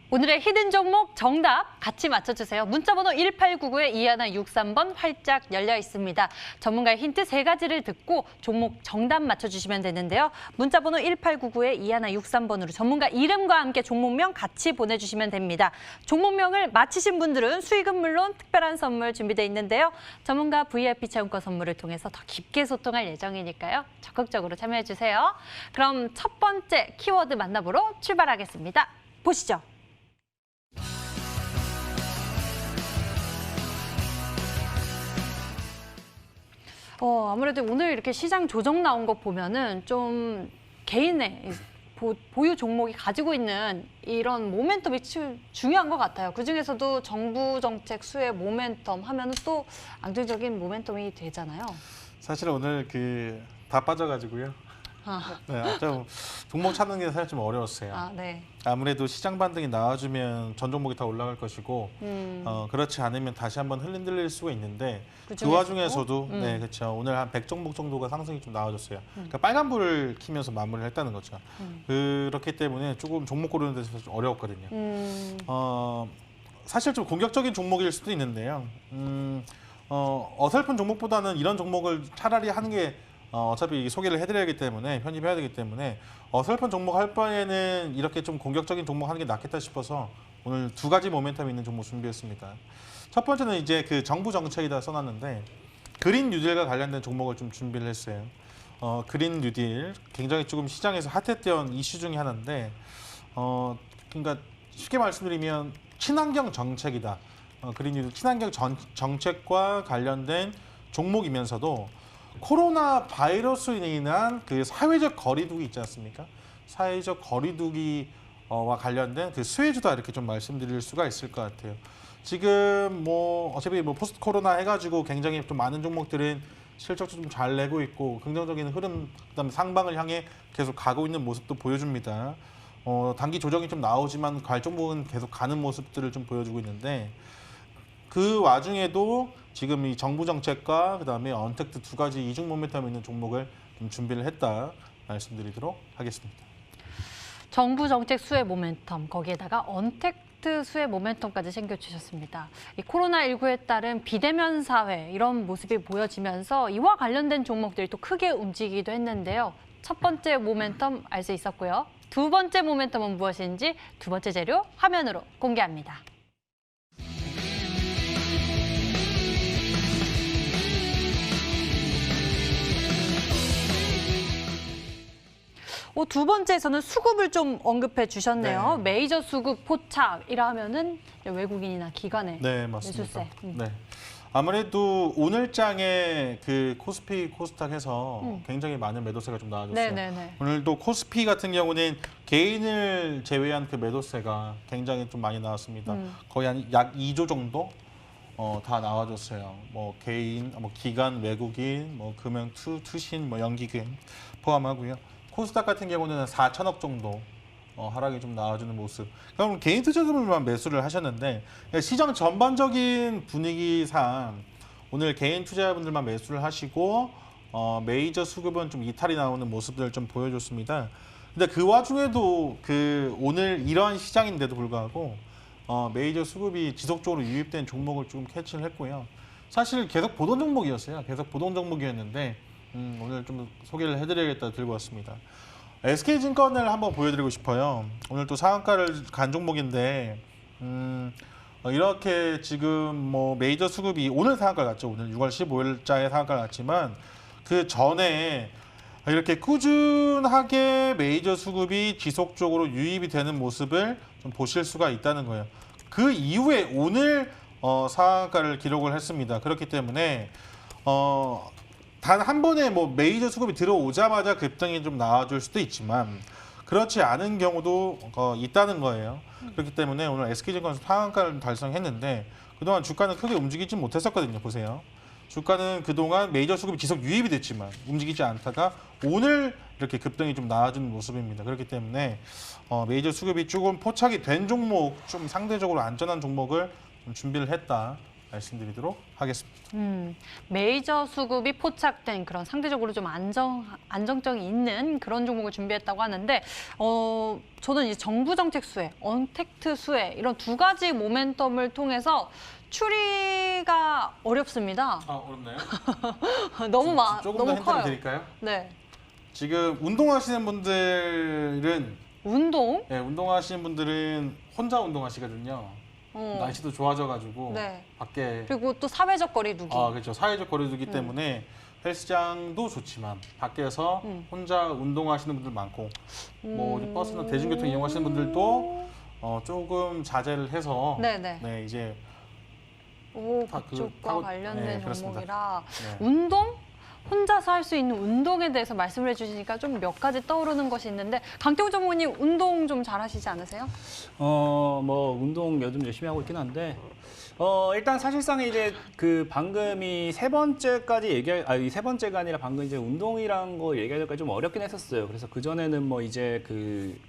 오늘의 히든 종목 정답 같이 맞춰주세요. 문자번호 1899-2163번 활짝 열려 있습니다. 전문가의 힌트 3가지를 듣고 종목 정답 맞춰주시면 되는데요. 문자번호 1899-2163번으로 전문가 이름과 함께 종목명 같이 보내주시면 됩니다. 종목명을 맞히신 분들은 수익은 물론 특별한 선물 준비되어 있는데요. 전문가 VIP 체험권 선물을 통해서 더 깊게 소통할 예정이니까요. 적극적으로 참여해주세요. 그럼 첫 번째 키워드 만나보러 출발하겠습니다. 보시죠. 아무래도 오늘 이렇게 시장 조정 나온 거 보면은 좀 개인의 보유 종목이 가지고 있는 이런 모멘텀이 중요한 것 같아요. 그중에서도 정부 정책 수혜 모멘텀 하면은 또 안정적인 모멘텀이 되잖아요. 사실 오늘 다 빠져가지고요. 네, 좀 종목 찾는 게 사실 좀 어려웠어요. 네. 아무래도 시장 반등이 나와주면 전 종목이 다 올라갈 것이고 그렇지 않으면 다시 한번 흔들릴 수가 있는데 그 와중에서도 네, 그렇죠. 오늘 한 100종목 정도가 상승이 좀 나와줬어요. 그러니까 빨간불을 키면서 마무리를 했다는 거죠. 그렇기 때문에 조금 종목 고르는 데서 좀 어려웠거든요. 사실 좀 공격적인 종목일 수도 있는데요. 어설픈 종목보다는 이런 종목을 차라리 하는 게 어차피 소개를 해드려야 하기 때문에 편입해야 되기 때문에 어설픈 종목 할 바에는 이렇게 좀 공격적인 종목 하는 게 낫겠다 싶어서 오늘 2가지 모멘텀 있는 종목 준비했습니다. 첫 번째는 이제 정부 정책이다 써놨는데 그린 뉴딜과 관련된 종목을 좀 준비를 했어요. 그린 뉴딜 굉장히 조금 시장에서 핫했던 이슈 중에 하나인데 그러니까 쉽게 말씀드리면 친환경 정책이다. 그린 뉴딜 친환경 정책과 관련된 종목이면서도 코로나 바이러스로 인한 사회적 거리두기 있지 않습니까? 사회적 거리두기와 관련된 수혜주다 이렇게 좀 말씀드릴 수가 있을 것 같아요. 지금 어차피 포스트 코로나 해가지고 굉장히 좀 많은 종목들은 실적도 좀 잘 내고 있고 긍정적인 흐름, 그다음에 상방을 향해 계속 가고 있는 모습도 보여줍니다. 단기 조정이 좀 나오지만 종목은 계속 가는 모습들을 좀 보여주고 있는데 그 와중에도 지금 이 정부 정책과 그다음에 언택트 2가지 이중 모멘텀 있는 종목을 좀 준비를 했다 말씀드리도록 하겠습니다. 정부 정책 수혜 모멘텀, 거기에다가 언택트 수혜 모멘텀까지 챙겨주셨습니다. 이 코로나19에 따른 비대면 사회 이런 모습이 보여지면서 이와 관련된 종목들이 또 크게 움직이기도 했는데요. 첫 번째 모멘텀 알 수 있었고요. 두 번째 모멘텀은 무엇인지 두 번째 재료 화면으로 공개합니다. 두 번째에서는 수급을 좀 언급해 주셨네요. 네. 메이저 수급 포착이라 하면은 외국인이나 기관의 네, 맞습니다. 매수세. 네. 아무래도 오늘 장에 그 코스피 코스닥에서 굉장히 많은 매도세가 좀 나와줬어요. 네네네. 오늘도 코스피 같은 경우는 개인을 제외한 그 매도세가 굉장히 좀 많이 나왔습니다. 거의 한 약 2조 정도 다 나와줬어요. 뭐 개인, 뭐 기관, 외국인, 뭐 금융, 투신, 뭐 연기금 포함하고요. 코스닥 같은 경우는 4천억 정도 하락이 좀 나와주는 모습. 그럼 개인 투자자분들만 매수를 하셨는데 시장 전반적인 분위기상 오늘 개인 투자자분들만 매수를 하시고 메이저 수급은 좀 이탈이 나오는 모습들을 좀 보여줬습니다. 근데 그 와중에도 그 오늘 이러한 시장인데도 불구하고 메이저 수급이 지속적으로 유입된 종목을 좀 캐치를 했고요. 사실 계속 보던 종목이었어요. 계속 보던 종목이었는데 오늘 좀 소개를 해드려야겠다 들고 왔습니다. SK증권을 한번 보여드리고 싶어요. 오늘 또 상한가를 간 종목인데 이렇게 지금 뭐 메이저 수급이 오늘 상한가를 갔죠. 오늘 6월 15일자에 상한가를 갔지만 그 전에 이렇게 꾸준하게 메이저 수급이 지속적으로 유입이 되는 모습을 좀 보실 수가 있다는 거예요. 그 이후에 오늘 상한가를 기록을 했습니다. 그렇기 때문에 단 한 번에 뭐 메이저 수급이 들어오자마자 급등이 좀 나와줄 수도 있지만 그렇지 않은 경우도 있다는 거예요. 그렇기 때문에 오늘 SK증권 상한가를 달성했는데 그동안 주가는 크게 움직이지 못했었거든요. 보세요. 주가는 그동안 메이저 수급이 지속 유입이 됐지만 움직이지 않다가 오늘 이렇게 급등이 좀 나와주는 모습입니다. 그렇기 때문에 메이저 수급이 조금 포착이 된 종목, 좀 상대적으로 안전한 종목을 좀 준비를 했다. 말씀드리도록 하겠습니다. 메이저 수급이 포착된 그런 상대적으로 좀 안정성이 있는 그런 종목을 준비했다고 하는데 저는 이제 정부 정책 수혜, 언택트 수혜 이런 두 가지 모멘텀을 통해서 추리가 어렵습니다. 어렵나요? 조금 더 너무 힌트를 커요. 드릴까요? 네. 지금 운동하시는 분들은 운동? 네, 운동하시는 분들은 혼자 운동하시거든요. 날씨도 좋아져가지고 네. 밖에 그리고 또 사회적 거리두기. 그렇죠. 사회적 거리두기 때문에 헬스장도 좋지만 밖에서 혼자 운동하시는 분들 많고 뭐 버스나 대중교통 이용하시는 분들도 조금 자제를 해서 네네. 네, 이제 그쪽과 타고- 관련된 네, 그렇습니다. 종목이라 네. 운동? 혼자서 할 수 있는 운동에 대해서 말씀을 해주시니까 좀 몇 가지 떠오르는 것이 있는데 강태우 전무님 운동 좀 잘하시지 않으세요? 뭐 운동 요즘 열심히 하고 있긴 한데 일단 사실상 이제 그 방금 이 세 번째까지 이 세 번째가 아니라 방금 이제 운동이란 거 얘기하기가 좀 어렵긴 했었어요. 그래서 그 전에는 뭐 이제 그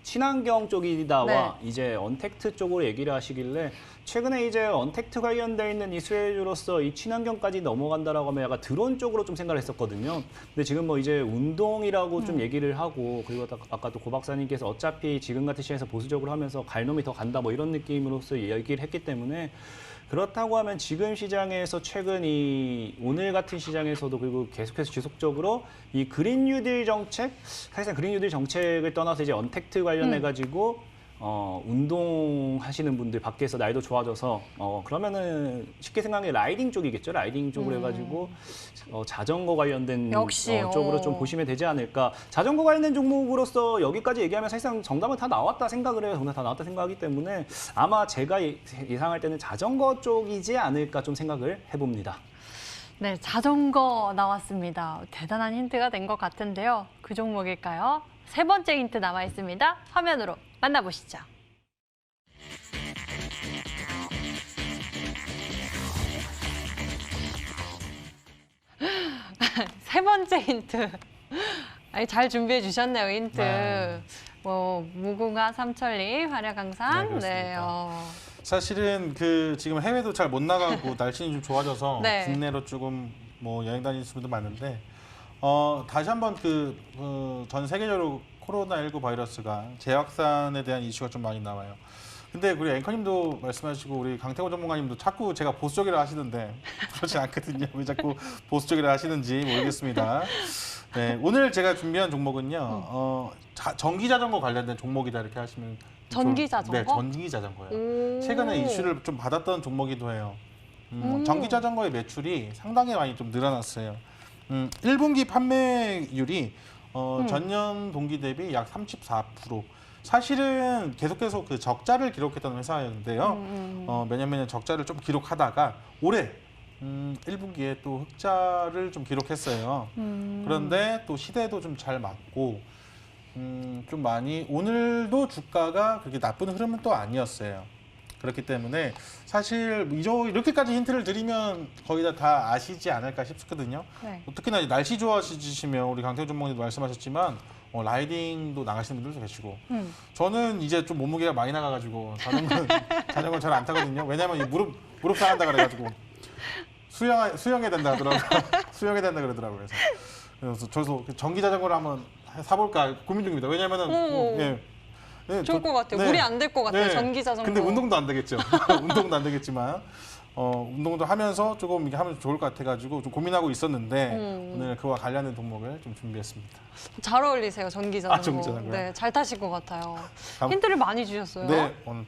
친환경 쪽이다와 이제 언택트 쪽으로 얘기를 하시길래 최근에 이제 언택트 관련돼 있는 이 수혜주로서 이 친환경까지 넘어간다라고 하면 약간 드론 쪽으로 좀 생각을 했었거든요. 근데 지금 뭐 이제 운동이라고 좀 얘기를 하고 그리고 아까 또 고 박사님께서 어차피 지금 같은 시장에서 보수적으로 하면서 갈 놈이 더 간다 뭐 이런 느낌으로서 얘기를 했기 때문에 그렇다고 하면 지금 시장에서 최근 이 오늘 같은 시장에서도 그리고 계속해서 지속적으로 이 그린 뉴딜 정책, 사실상 그린 뉴딜 정책을 떠나서 이제 언택트 관련해 가지고 운동하시는 분들 밖에서 날도 좋아져서 그러면은 쉽게 생각해 라이딩 쪽이겠죠. 라이딩 쪽으로 해가지고 자전거 관련된 역시, 쪽으로 좀 보시면 되지 않을까. 자전거 관련된 종목으로서 여기까지 얘기하면 사실상 정답은 다 나왔다 생각을 해요. 정답 다 나왔다 생각하기 때문에 아마 제가 예상할 때는 자전거 쪽이지 않을까 좀 생각을 해봅니다. 네, 자전거 나왔습니다. 대단한 힌트가 된 것 같은데요. 그 종목일까요? 세 번째 힌트 남아 있습니다. 화면으로 만나보시죠. 세 번째 힌트. 아니, 잘 준비해 주셨네요, 힌트. 네. 뭐 무궁화, 삼천리, 활약항상. 네, 그렇습니다. 사실은 그 지금 해외도 잘 못 나가고 날씨는 좀 좋아져서 네. 국내로 조금 뭐 여행 다니시는 분도 많은데 다시 한번 전 세계적으로 코로나19 바이러스가 재확산에 대한 이슈가 좀 많이 나와요. 근데 우리 앵커님도 말씀하시고 우리 강태곤 전문가님도 자꾸 제가 보수적이라 하시는데 그렇지 않거든요. 왜 자꾸 보수적이라 하시는지 모르겠습니다. 네, 오늘 제가 준비한 종목은요. 전기 자전거 관련된 종목이다 이렇게 하시면 전기 자전거? 네, 전기 자전거요. 오. 최근에 이슈를 좀 받았던 종목이기도 해요. 전기 자전거의 매출이 상당히 많이 좀 늘어났어요. 1분기 판매율이 전년 동기 대비 약 34%. 사실은 계속해서 그 적자를 기록했던 회사였는데요. 매년 매년 적자를 좀 기록하다가 올해 1분기에 또 흑자를 좀 기록했어요. 그런데 또 시대도 좀 잘 맞고 좀 많이 오늘도 주가가 그렇게 나쁜 흐름은 또 아니었어요. 그렇기 때문에 사실 이렇게까지 힌트를 드리면 거의 다 아시지 않을까 싶거든요. 네. 특히나 날씨 좋아지시면 우리 강태훈 전문가님도 말씀하셨지만 라이딩도 나가시는 분들도 계시고 저는 이제 좀 몸무게가 많이 나가가지고 자전거 잘 안 타거든요. 왜냐하면 이 무릎 상한다 그래가지고 수영해야 된다 하더라고요. 수영해야 된다 그러더라고요. 그래서 저도 전기 자전거를 한번 사볼까 고민 중입니다. 왜냐하면은 좋을 것 같아요. 네. 무리 안 될 것 같아요. 전기 자전거. 근데 운동도 안 되겠죠. 운동도 안 되겠지만 운동도 하면서 조금 이렇게 하면 좋을 것 같아가지고 좀 고민하고 있었는데 오늘 그와 관련된 종목을 좀 준비했습니다. 잘 어울리세요, 전기 자전거. 전기 자전거요? 네, 잘 타실 것 같아요. 다음- 힌트를 많이 주셨어요. 네, 오늘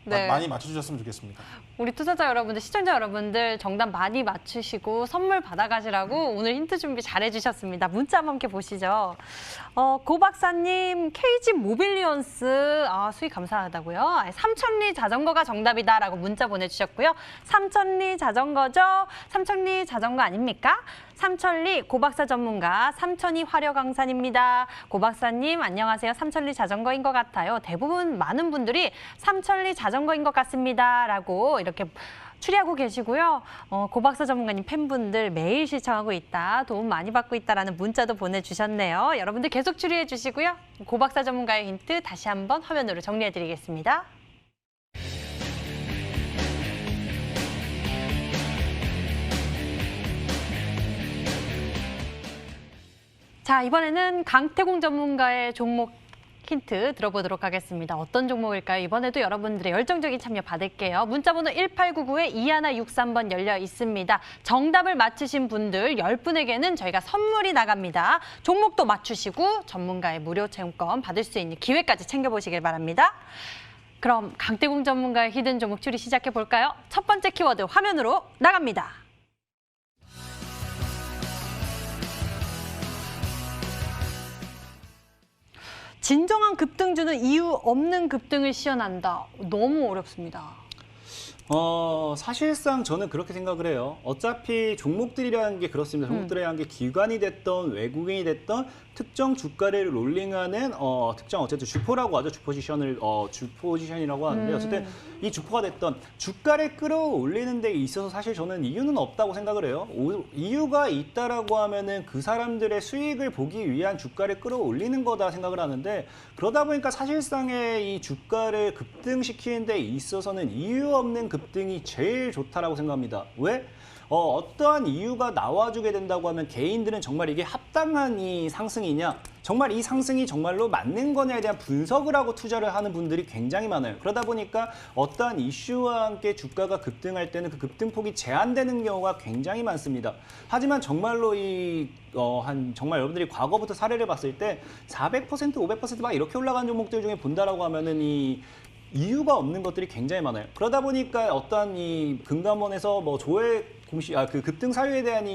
네. 많이 맞춰주셨으면 좋겠습니다. 우리 투자자 여러분들, 시청자 여러분들 정답 많이 맞추시고 선물 받아가시라고 오늘 힌트 준비 잘 해주셨습니다. 문자 한번 함께 보시죠. 고 박사님, KG 모빌리언스 수익 감사하다고요. 삼천리 자전거가 정답이다라고 문자 보내주셨고요. 삼천리 자전거죠? 삼천리 자전거 아닙니까? 삼천리 고박사 전문가 삼천이 화려강산입니다. 고박사님 안녕하세요. 삼천리 자전거인 것 같아요. 대부분 많은 분들이 삼천리 자전거인 것 같습니다. 라고 이렇게 추리하고 계시고요. 고박사 전문가님 팬분들 매일 시청하고 있다. 도움 많이 받고 있다라는 문자도 보내주셨네요. 여러분들 계속 추리해 주시고요. 고박사 전문가의 힌트 다시 한번 화면으로 정리해 드리겠습니다. 자, 이번에는 강태공 전문가의 종목 힌트 들어보도록 하겠습니다. 어떤 종목일까요? 이번에도 여러분들의 열정적인 참여 받을게요. 문자번호 1899-2163번 열려 있습니다. 정답을 맞추신 분들 10분에게는 저희가 선물이 나갑니다. 종목도 맞추시고 전문가의 무료 체험권 받을 수 있는 기회까지 챙겨보시길 바랍니다. 그럼 강태공 전문가의 히든 종목 추리 시작해 볼까요? 첫 번째 키워드 화면으로 나갑니다. 진정한 급등주는 이유 없는 급등을 시연한다. 너무 어렵습니다. 사실상 저는 그렇게 생각을 해요. 어차피 종목들이라는 게 그렇습니다. 종목들이라는 게 기관이 됐던 외국인이 됐던 특정 주가를 롤링하는 특정 어쨌든 주포라고 하죠. 주포지션이라고 하는데 어쨌든 이 주포가 됐던 주가를 끌어올리는 데 있어서 사실 저는 이유는 없다고 생각을 해요. 이유가 있다라고 하면은 그 사람들의 수익을 보기 위한 주가를 끌어올리는 거다 생각을 하는데 그러다 보니까 사실상의 이 주가를 급등시키는 데 있어서는 이유 없는 급등이 제일 좋다라고 생각합니다. 왜? 어떠한 이유가 나와주게 된다고 하면 개인들은 정말 이게 합당한 이 상승이냐, 정말 이 상승이 정말로 맞는 거냐에 대한 분석을 하고 투자를 하는 분들이 굉장히 많아요. 그러다 보니까 어떠한 이슈와 함께 주가가 급등할 때는 그 급등폭이 제한되는 경우가 굉장히 많습니다. 하지만 정말로 정말 여러분들이 과거부터 사례를 봤을 때 400%, 500%막 이렇게 올라간 종목들 중에 본다라고 하면은 이유가 없는 것들이 굉장히 많아요. 그러다 보니까 어떠한 이 금감원에서 조회 공시, 그 급등 사유에 대한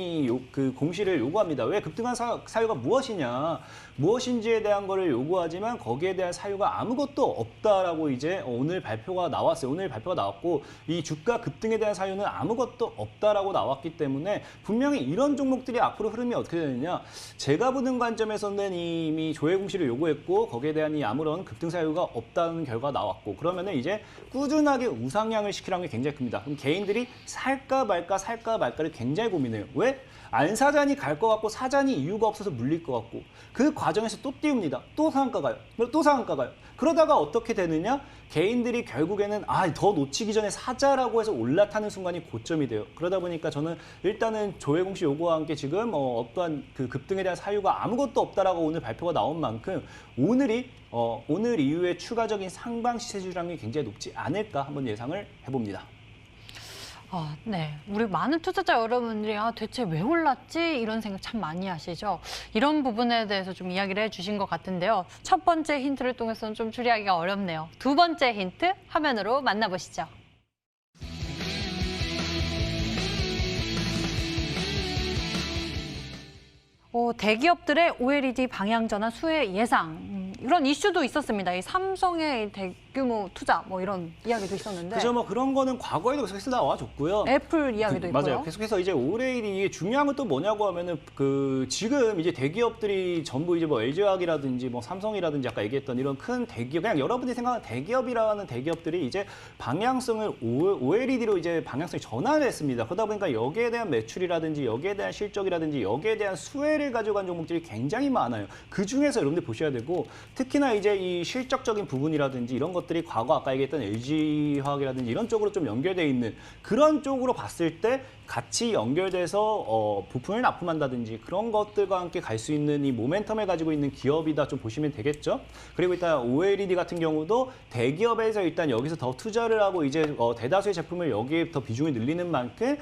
그 공시를 요구합니다. 왜 급등한 사유가 무엇이냐, 무엇인지에 대한 거를 요구하지만 거기에 대한 사유가 아무것도 없다라고 이제 오늘 발표가 나왔어요. 오늘 발표가 나왔고 이 주가 급등에 대한 사유는 아무것도 없다라고 나왔기 때문에 분명히 이런 종목들이 앞으로 흐름이 어떻게 되느냐, 제가 보는 관점에서는 이미 조회 공시를 요구했고 거기에 대한 아무런 급등 사유가 없다는 결과가 나왔고 그러면은 이제 꾸준하게 우상향을 시키라는 게 굉장히 큽니다. 그럼 개인들이 살까 말까 살까 말까를 굉장히 고민해요. 왜? 안사자니 갈 것 같고 사자니 이유가 없어서 물릴 것 같고 그 과정에서 또 띄웁니다. 또 상한가 가요. 또 상한가 가요. 그러다가 어떻게 되느냐? 개인들이 결국에는 더 놓치기 전에 사자라고 해서 올라타는 순간이 고점이 돼요. 그러다 보니까 저는 일단은 조혜공 씨 요구와 함께 지금 어떠한 그 급등에 대한 사유가 아무것도 없다라고 오늘 발표가 나온 만큼 오늘 이후에 추가적인 상방 시세 주량이 굉장히 높지 않을까 한번 예상을 해봅니다. 네. 우리 많은 투자자 여러분들이 대체 왜 올랐지? 이런 생각 참 많이 하시죠. 이런 부분에 대해서 좀 이야기를 해주신 것 같은데요. 첫 번째 힌트를 통해서는 좀 추리하기가 어렵네요. 두 번째 힌트 화면으로 만나보시죠. 대기업들의 OLED 방향 전환 수혜 예상. 이런 이슈도 있었습니다. 이 삼성의 대규모 투자 이런 이야기도 있었는데. 그죠, 그런 거는 과거에도 계속해서 나와줬고요. 애플 이야기도 있고요. 맞아요. 계속해서 이제 OLED 중요한 건 또 뭐냐고 하면은 지금 이제 대기업들이 전부 이제 LG화학이라든지 삼성이라든지 아까 얘기했던 이런 큰 대기업, 그냥 여러분들이 생각하는 대기업이라는 대기업들이 이제 방향성을 OLED로 이제 방향성이 전환을 했습니다. 그러다 보니까 여기에 대한 매출이라든지 여기에 대한 실적이라든지 여기에 대한 수혜를 가져간 종목들이 굉장히 많아요. 그 중에서 여러분들 보셔야 되고 특히나 이제 이 실적적인 부분이라든지 이런 것들이 과거 아까 얘기했던 LG화학이라든지 이런 쪽으로 좀 연결돼 있는 그런 쪽으로 봤을 때 같이 연결돼서 부품을 납품한다든지 그런 것들과 함께 갈 수 있는 이 모멘텀을 가지고 있는 기업이다 좀 보시면 되겠죠. 그리고 일단 OLED 같은 경우도 대기업에서 일단 여기서 더 투자를 하고 이제 대다수의 제품을 여기에 더 비중을 늘리는 만큼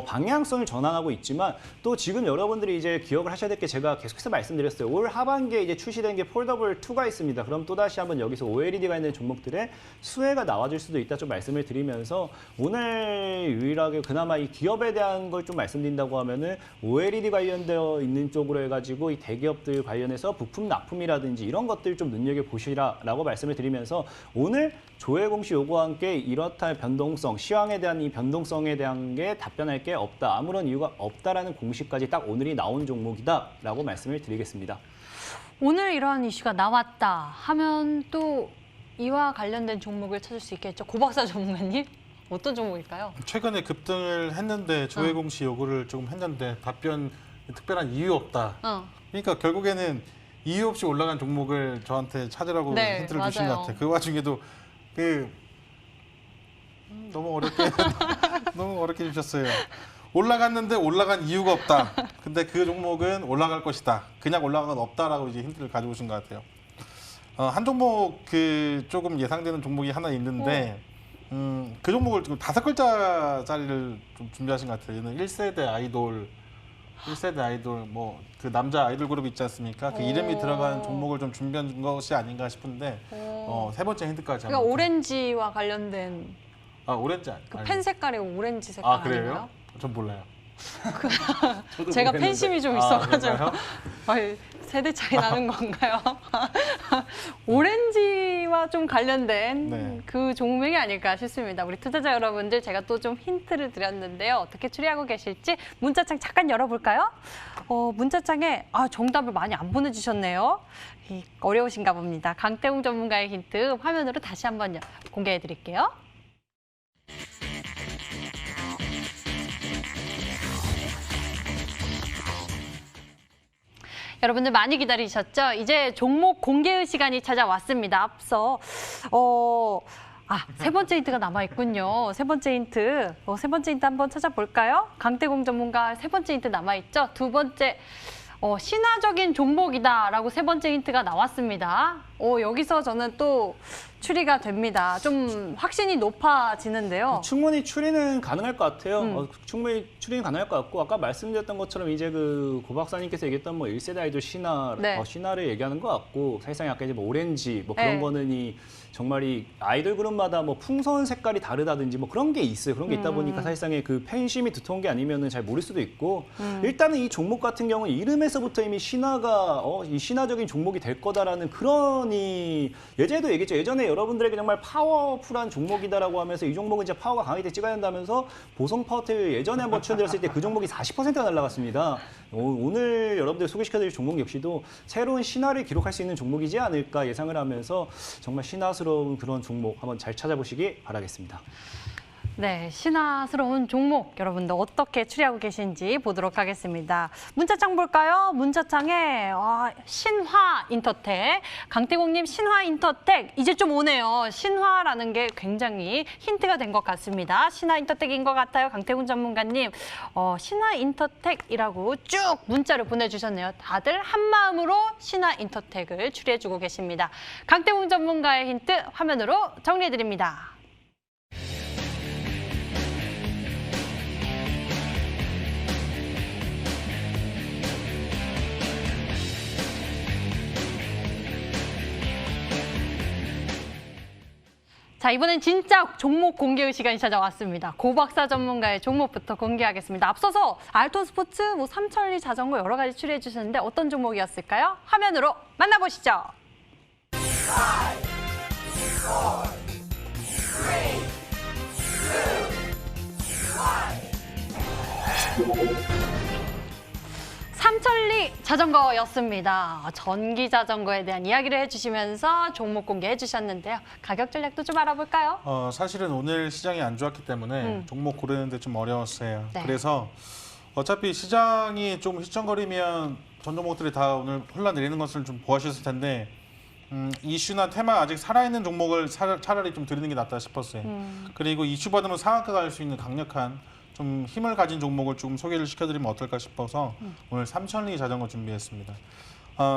방향성을 전환하고 있지만 또 지금 여러분들이 이제 기억을 하셔야 될 게 제가 계속해서 말씀드렸어요. 올 하반기에 이제 출시된 게 폴더블 2가 있습니다. 그럼 또다시 한번 여기서 OLED가 있는 종목들의 수혜가 나와줄 수도 있다 좀 말씀을 드리면서 오늘 유일하게 그나마 이 기업에 대한 걸 좀 말씀드린다고 하면은 OLED 관련되어 있는 쪽으로 해가지고 이 대기업들 관련해서 부품 납품이라든지 이런 것들 좀 눈여겨보시라라고 말씀을 드리면서 오늘 조혜공 씨 요구와 함께 이렇다 변동성, 시황에 대한 이 변동성에 대한 게 답변할 게 없다. 아무런 이유가 없다라는 공식까지 딱 오늘이 나온 종목이다라고 말씀을 드리겠습니다. 오늘 이러한 이슈가 나왔다 하면 또 이와 관련된 종목을 찾을 수 있겠죠. 고박사 전문가님, 어떤 종목일까요? 최근에 급등을 했는데 조혜공 씨 요구를 조금 했는데 답변 특별한 이유 없다. 그러니까 결국에는 이유 없이 올라간 종목을 저한테 찾으라고 네, 힌트를 맞아요. 주신 것 같아요. 그 와중에도 너무 어렵게 주셨어요. 올라갔는데 올라간 이유가 없다. 근데 그 종목은 올라갈 것이다. 그냥 올라간 건 없다라고 이제 힌트를 가져오신 것 같아요. 한 종목 조금 예상되는 종목이 하나 있는데 그 종목을 지금 5글자짜리를 좀 준비하신 것 같아요. 얘는 1세대 아이돌 그 남자 아이돌 그룹 있지 않습니까? 그 이름이 들어간 종목을 좀 준비한 것이 아닌가 싶은데 세 번째 힌트까지. 그러니까 오렌지와 관련된 오렌지 그 펜 색깔이 오렌지 색깔 그래요? 아닌가요? 전 몰라요. 제가 팬심이 좀 있어가지고 그런가요? 세대 차이 나는 건가요? 오렌지와 좀 관련된 네. 그 종목이 아닐까 싶습니다. 우리 투자자 여러분들 제가 또 좀 힌트를 드렸는데요. 어떻게 추리하고 계실지 문자창 잠깐 열어볼까요? 문자창에 정답을 많이 안 보내주셨네요. 어려우신가 봅니다. 강태웅 전문가의 힌트 화면으로 다시 한번 공개해 드릴게요. 여러분들 많이 기다리셨죠? 이제 종목 공개의 시간이 찾아왔습니다. 앞서 세 번째 힌트가 남아있군요. 세 번째 힌트 한번 찾아볼까요? 강태공 전문가 세 번째 힌트 남아있죠? 두 번째 신화적인 종목이다라고 세 번째 힌트가 나왔습니다. 여기서 저는 또 추리가 됩니다. 좀 확신이 높아지는데요. 충분히 추리는 가능할 것 같아요. 충분히 추리는 가능할 것 같고 아까 말씀드렸던 것처럼 이제 그 고박사님께서 얘기했던 1세대 아이돌 신화, 네. 신화를 얘기하는 것 같고 사실상 아까 이제 오렌지 그런 네. 거는 정말 이 아이돌 그룹마다 풍선 색깔이 다르다든지 그런 게 있어요. 그런 게 있다 보니까 사실상의 그 팬심이 두터운 게 아니면은 잘 모를 수도 있고 일단은 이 종목 같은 경우는 이름에서부터 이미 신화가 이 신화적인 종목이 될 거다라는 그런 예전에도 얘기했죠. 예전에 여러분들에게 정말 파워풀한 종목이다라고 하면서 이 종목은 이제 파워가 강하게 때 찍어야 된다면서 보성 파워텍 예전에 한번 추천드렸을 때 그 종목이 40%가 날라갔습니다. 오늘 여러분들 소개시켜드릴 종목 역시도 새로운 신화를 기록할 수 있는 종목이지 않을까 예상을 하면서 정말 신화스러운 그런 종목 한번 잘 찾아보시기 바라겠습니다. 네, 신화스러운 종목 여러분들 어떻게 추리하고 계신지 보도록 하겠습니다. 문자창 볼까요? 문자창에 신화 인터텍, 강태공님 신화 인터텍 이제 좀 오네요. 신화라는 게 굉장히 힌트가 된 것 같습니다. 신화 인터텍인 것 같아요. 강태공 전문가님 신화 인터텍이라고 쭉 문자를 보내주셨네요. 다들 한 마음으로 신화 인터텍을 추리해주고 계십니다. 강태공 전문가의 힌트 화면으로 정리해드립니다. 자, 이번엔 진짜 종목 공개의 시간이 찾아왔습니다. 고박사 전문가의 종목부터 공개하겠습니다. 앞서서 알톤 스포츠, 삼천리 자전거 여러 가지 추리해 주셨는데 어떤 종목이었을까요? 화면으로 만나보시죠. 삼천리 자전거였습니다. 전기 자전거에 대한 이야기를 해주시면서 종목 공개해 주셨는데요. 가격 전략도 좀 알아볼까요? 사실은 오늘 시장이 안 좋았기 때문에 종목 고르는데 좀 어려웠어요. 네. 그래서 어차피 시장이 좀 휘청거리면 전 종목들이 다 오늘 흘러내리는 것을 좀 보아주셨을 텐데 이슈나 테마 아직 살아있는 종목을 차라리 좀 드리는 게 낫다 싶었어요. 그리고 이슈 받으면 상한가 갈 수 있는 강력한 좀 힘을 가진 종목을 좀 소개를 시켜드리면 어떨까 싶어서 오늘 삼천리 자전거 준비했습니다.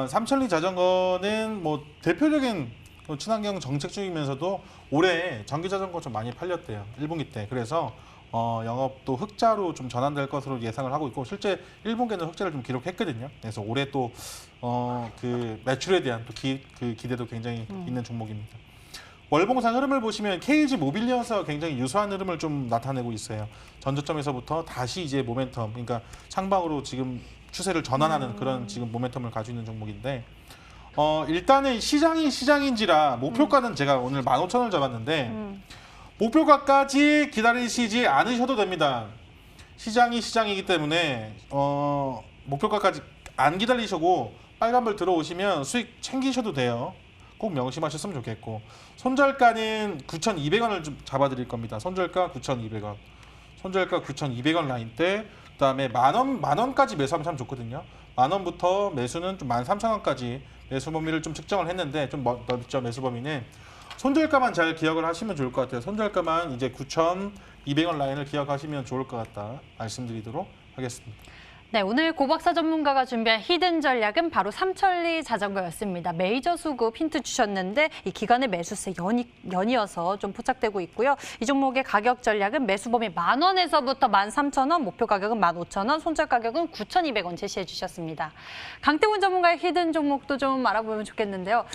삼천리 자전거는 뭐 대표적인 친환경 정책 중이면서도 올해 전기 자전거 좀 많이 팔렸대요. 1분기 때. 그래서 영업도 흑자로 좀 전환될 것으로 예상을 하고 있고 실제 1분기에는 흑자를 좀 기록했거든요. 그래서 올해 또 그 매출에 대한 또 기대도 굉장히 있는 종목입니다. 월봉상 흐름을 보시면 KG 모빌리어서 굉장히 유사한 흐름을 좀 나타내고 있어요. 전저점에서부터 다시 이제 모멘텀, 그러니까 상방으로 지금 추세를 전환하는 그런 지금 모멘텀을 가지고 있는 종목인데 일단은 시장이 시장인지라 목표가는 제가 오늘 15,000원을 잡았는데 목표가까지 기다리시지 않으셔도 됩니다. 시장이 시장이기 때문에 목표가까지 안 기다리시고 빨간불 들어오시면 수익 챙기셔도 돼요. 꼭 명심하셨으면 좋겠고 손절가는 9,200원을 좀 잡아드릴 겁니다. 손절가 9,200원. 손절가 9,200원 라인대 그다음에 만 원까지 매수하면 참 좋거든요. 10,000원부터 매수는 좀 13,000원까지 매수 범위를 좀 측정을 했는데 좀 넓죠. 매수 범위는 손절가만 잘 기억을 하시면 좋을 것 같아요. 손절가만 이제 9,200원 라인을 기억하시면 좋을 것 같다 말씀드리도록 하겠습니다. 네, 오늘 고박사 전문가가 준비한 히든 전략은 바로 삼천리 자전거였습니다. 메이저 수급 힌트 주셨는데 이 기간의 매수세 연이어서 좀 포착되고 있고요. 이 종목의 가격 전략은 매수 범위 10,000원에서부터 13,000원, 목표 가격은 15,000원, 손절 가격은 9,200원 제시해 주셨습니다. 강태훈 전문가의 히든 종목도 좀 알아보면 좋겠는데요.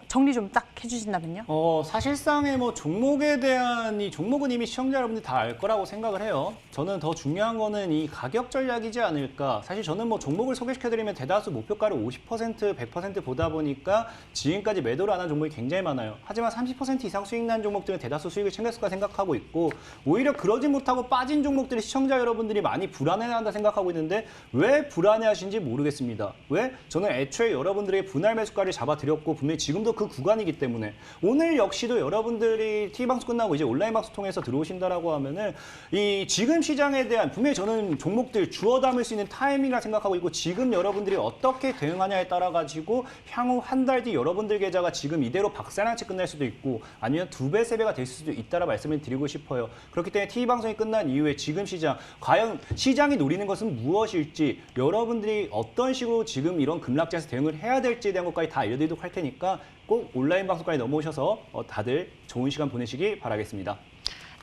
정리 좀 딱 해주신다면요? 사실상의 뭐 종목에 대한 이 종목은 이미 시청자 여러분들이 다 알 거라고 생각을 해요. 저는 더 중요한 거는 이 가격 전략이지 않을까. 사실 저는 뭐 종목을 소개시켜드리면 대다수 목표가를 50%, 100% 보다 보니까 지금까지 매도를 안 한 종목이 굉장히 많아요. 하지만 30% 이상 수익 난 종목들은 대다수 수익을 챙겼을 거라 생각하고 있고 오히려 그러지 못하고 빠진 종목들이 시청자 여러분들이 많이 불안해한다 생각하고 있는데 왜 불안해하신지 모르겠습니다. 왜? 저는 애초에 여러분들에게 분할 매수가를 잡아드렸고 분명히 지금도 그 구간이기 때문에 오늘 역시도 여러분들이 TV방송 끝나고 이제 온라인 방송 통해서 들어오신다라고 하면은 이 지금 시장에 대한 분명히 저는 종목들 주워 담을 수 있는 타이밍이라 생각하고 있고 지금 여러분들이 어떻게 대응하냐에 따라 가지고 향후 한 달 뒤 여러분들 계좌가 지금 이대로 박살난채 끝날 수도 있고 아니면 2배, 3배가 될 수도 있다라 말씀을 드리고 싶어요. 그렇기 때문에 TV방송이 끝난 이후에 지금 시장 과연 시장이 노리는 것은 무엇일지 여러분들이 어떤 식으로 지금 이런 급락장에서 대응을 해야 될지에 대한 것까지 다 알려드리도록 할 테니까 꼭 온라인 방송까지 넘어오셔서 다들 좋은 시간 보내시기 바라겠습니다.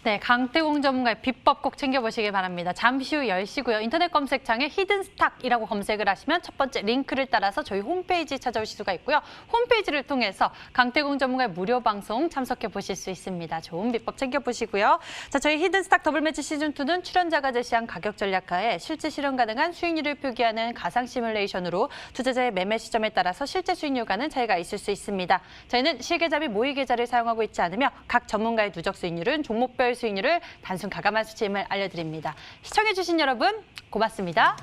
네, 강태공 전문가의 비법 꼭 챙겨보시기 바랍니다. 잠시 후 10시고요. 인터넷 검색창에 히든스탁이라고 검색을 하시면 첫 번째 링크를 따라서 저희 홈페이지 찾아오실 수가 있고요. 홈페이지를 통해서 강태공 전문가의 무료 방송 참석해 보실 수 있습니다. 좋은 비법 챙겨보시고요. 자, 저희 히든스탁 더블매치 시즌2는 출연자가 제시한 가격 전략하에 실제 실현 가능한 수익률을 표기하는 가상 시뮬레이션으로 투자자의 매매 시점에 따라서 실제 수익률과는 차이가 있을 수 있습니다. 저희는 실계좌 및 모의 계좌를 사용하고 있지 않으며 각 전문가의 누적 수익률은 종목별 수익률을 단순 가감한 수치임을 알려드립니다. 시청해주신 여러분 고맙습니다.